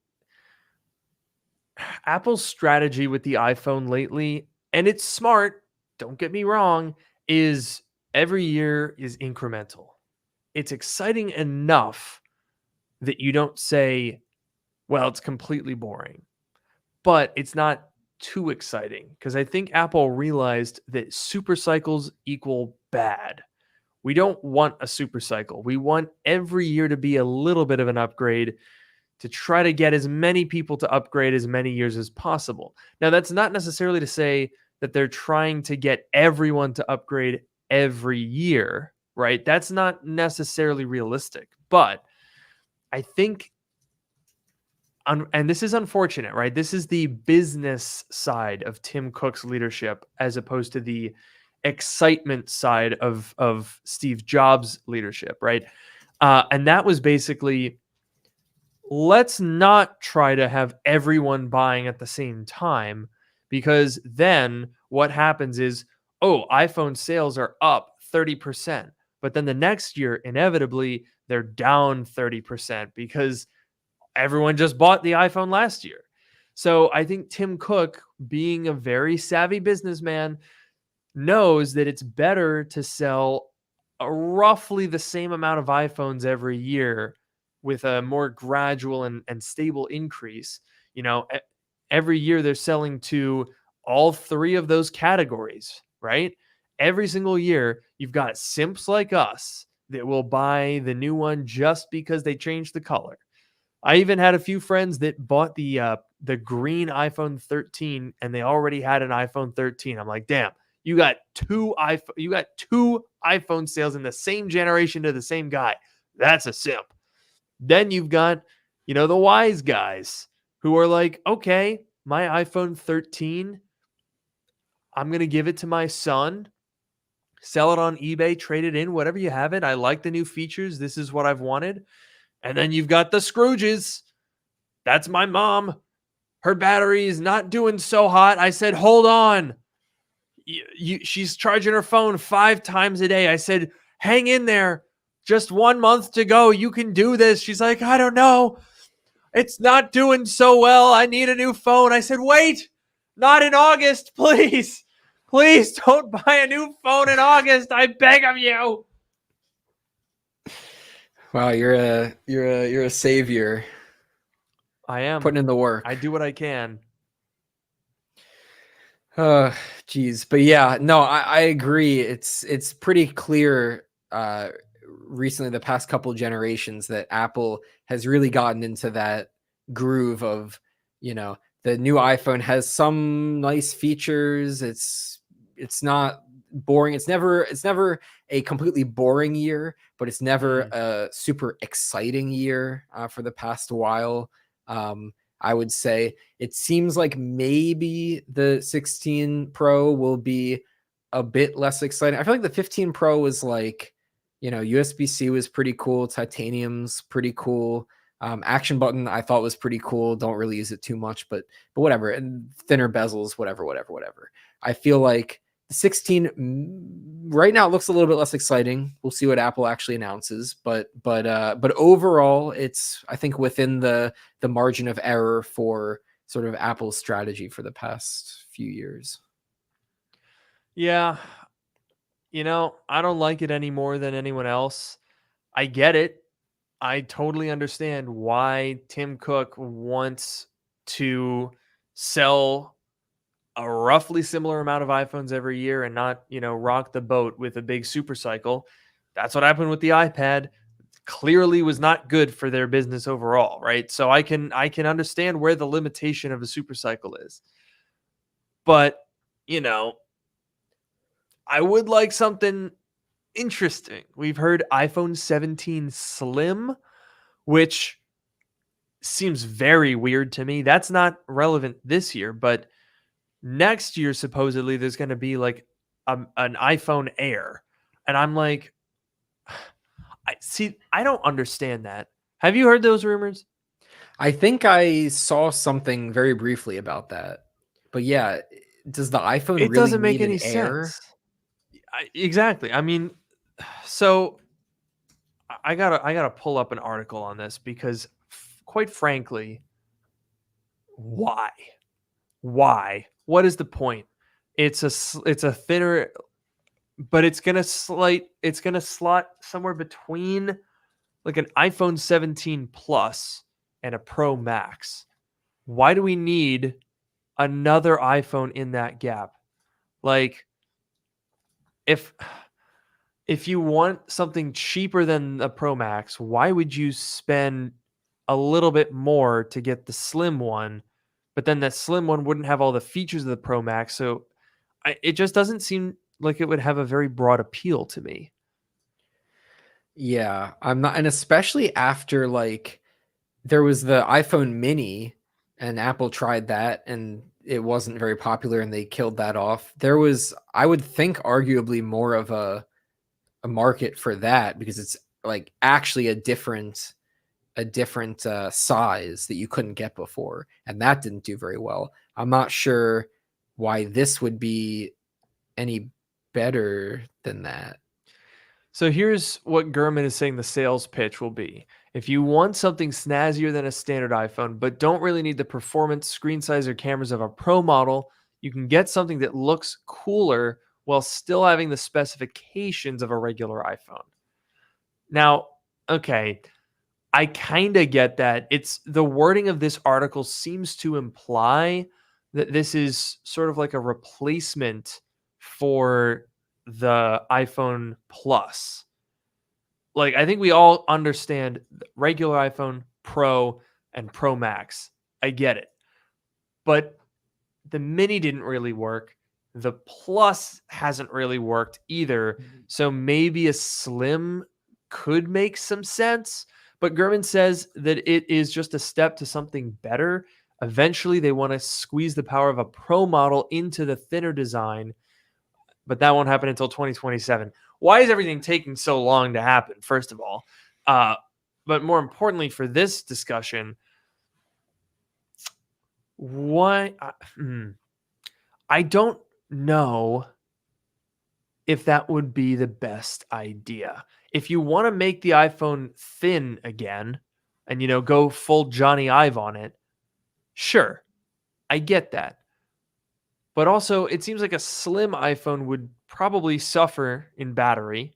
Apple's strategy with the iPhone lately, and it's smart, don't get me wrong, is every year is incremental. It's exciting enough that you don't say, well, it's completely boring, but it's not too exciting because I think Apple realized that super cycles equal bad. We don't want a super cycle. We want every year to be a little bit of an upgrade to try to get as many people to upgrade as many years as possible. Now, that's not necessarily to say that they're trying to get everyone to upgrade every year, right? That's not necessarily realistic. But I think, and this is unfortunate, right? This is the business side of Tim Cook's leadership as opposed to the excitement side of Steve Jobs' leadership, right? And that was basically, let's not try to have everyone buying at the same time, because then what happens is, oh, iPhone sales are up 30%, but then the next year inevitably they're down 30% because everyone just bought the iPhone last year. So I think Tim Cook, being a very savvy businessman, knows that it's better to sell roughly the same amount of iPhones every year with a more gradual and stable increase. Every year they're selling to all three of those categories, right? Every single year, you've got simps like us that will buy the new one just because they changed the color. I even had a few friends that bought the green iPhone 13 and they already had an iPhone 13. I'm like, damn, you got two iPhone sales in the same generation to the same guy. That's a simp. Then you've got, the wise guys who are like, okay, my iPhone 13, I'm going to give it to my son, sell it on eBay, trade it in, whatever you have it. I like the new features. This is what I've wanted. And then you've got the Scrooges. That's my mom. Her battery is not doing so hot. I said, hold on. She's charging her phone 5 times a day. I said, hang in there. Just 1 month to go. You can do this. She's like, I don't know. It's not doing so well. I need a new phone. I said, wait, not in August, please. Please don't buy a new phone in August. I beg of you. Wow, you're a savior. I am putting in the work. I do what I can. Geez. But yeah, no, I agree. It's pretty clear recently, the past couple generations, that Apple has really gotten into that groove of, the new iPhone has some nice features. It's not boring. It's never a completely boring year, but it's never a super exciting year for the past while. I would say it seems like maybe the 16 Pro will be a bit less exciting. I feel like the 15 Pro was like, USB-C was pretty cool. Titanium's pretty cool. Action button I thought was pretty cool. Don't really use it too much, but whatever. And thinner bezels, whatever. I feel like the 16 right now it looks a little bit less exciting. We'll see what Apple actually announces, but overall, it's, I think, within the margin of error for sort of Apple's strategy for the past few years. Yeah, I don't like it any more than anyone else. I get it. I totally understand why Tim Cook wants to sell a roughly similar amount of iPhones every year and not, rock the boat with a big super cycle. That's what happened with the iPad. Clearly was not good for their business overall, right? So I can understand where the limitation of a super cycle is. But, I would like something interesting. We've heard iPhone 17 Slim, which seems very weird to me. That's not relevant this year, but next year, supposedly, there's going to be like an iPhone Air. And I'm like, I don't understand that. Have you heard those rumors? I think I saw something very briefly about that. But yeah, does the iPhone It really doesn't make need an any Air? sense. Exactly. I mean, so I gotta pull up an article on this because, quite frankly, why? What is the point? it's a thinner, but it's gonna slot somewhere between like an iPhone 17 Plus and a Pro Max. Why do we need another iPhone in that gap? Like if if you want something cheaper than the Pro Max, why would you spend a little bit more to get the slim one? But then that slim one wouldn't have all the features of the Pro Max. So it just doesn't seem like it would have a very broad appeal to me. Yeah, I'm not, and especially after like there was the iPhone mini and Apple tried that and it wasn't very popular and they killed that off. There was, I would think, arguably more of a market for that because it's like actually a different size that you couldn't get before, and that didn't do very well. I'm not sure why this would be any better than that. So here's what Gurman is saying the sales pitch will be. If you want something snazzier than a standard iPhone, but don't really need the performance, screen size, or cameras of a Pro model, you can get something that looks cooler while still having the specifications of a regular iPhone. Now, okay, I kind of get that. It's the wording of this article seems to imply that this is sort of like a replacement for the iPhone Plus. Like I think we all understand regular iPhone, Pro, and Pro Max. I get it. But the mini didn't really work. The Plus hasn't really worked either. So maybe a slim could make some sense. But Gurman says that it is just a step to something better. Eventually, they want to squeeze the power of a Pro model into the thinner design, but that won't happen until 2027. Why is everything taking so long to happen, first of all? But more importantly for this discussion, why? I don't know if that would be the best idea. If you want to make the iPhone thin again and, go full Johnny Ive on it, sure, I get that. But also, it seems like a slim iPhone would probably suffer in battery.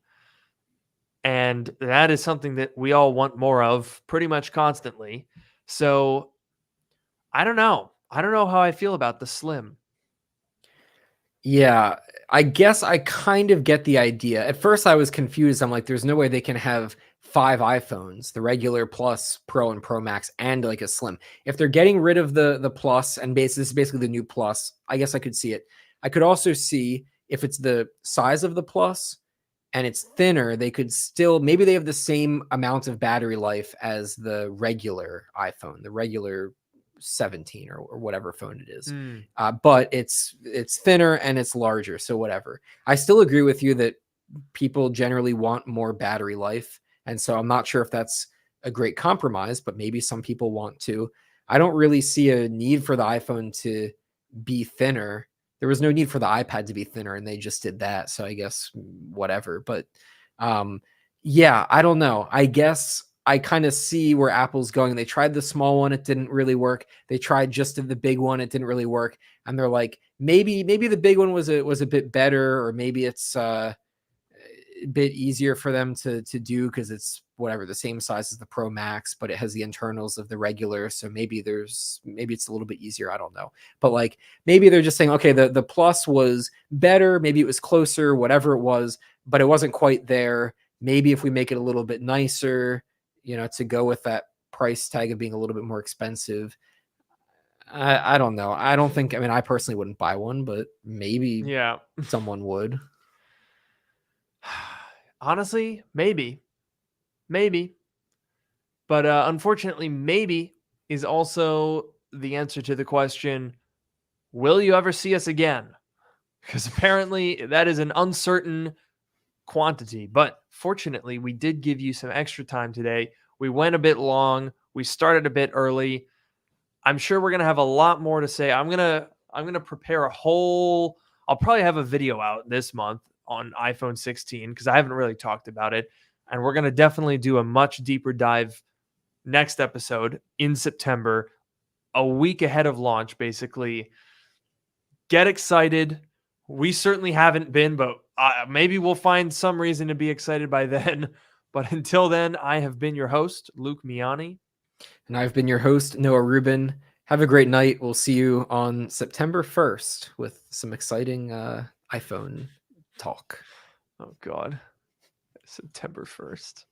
And that is something that we all want more of pretty much constantly. So I don't know. I don't know how I feel about the slim. Yeah, I guess I kind of get the idea. At first, I was confused. I'm like, there's no way they can have 5 iPhones, the regular Plus, Pro, and Pro Max, and like a Slim. If they're getting rid of the Plus and this is basically the new Plus, I guess I could see it. I could also see if it's the size of the Plus and it's thinner, they could still, maybe they have the same amount of battery life as the regular iPhone, the regular 17 or whatever phone it is. But it's thinner and it's larger, so whatever. I still agree with you that people generally want more battery life, and so I'm not sure if that's a great compromise, but maybe some people want to. I don't really see a need for the iPhone to be thinner. There was no need for the iPad to be thinner, and they just did that, so I guess whatever. But yeah, I don't know. I guess I kind of see where Apple's going. They tried the small one, it didn't really work. They tried just the big one, it didn't really work. And they're like, maybe the big one was a bit better, or maybe it's a bit easier for them to do because it's whatever the same size as the Pro Max, but it has the internals of the regular. So maybe it's a little bit easier. I don't know, but like maybe they're just saying, okay, the Plus was better, maybe it was closer, whatever it was, but it wasn't quite there. Maybe if we make it a little bit nicer, to go with that price tag of being a little bit more expensive. I don't know. I don't think, I personally wouldn't buy one, but maybe someone would. Honestly, maybe. But unfortunately, maybe is also the answer to the question, will you ever see us again? Because apparently that is an uncertain quantity. But fortunately, we did give you some extra time today. We went a bit long. We started a bit early. I'm sure we're going to have a lot more to say. I'm going to prepare I'll probably have a video out this month on iPhone 16 because I haven't really talked about it. And we're going to definitely do a much deeper dive next episode in September, a week ahead of launch, basically. Get excited. We certainly haven't been, but maybe we'll find some reason to be excited by then. But until then, I have been your host, Luke Miani. And I've been your host, Noah Rubin. Have a great night. We'll see you on September 1st with some exciting iPhone talk. Oh, God. September 1st.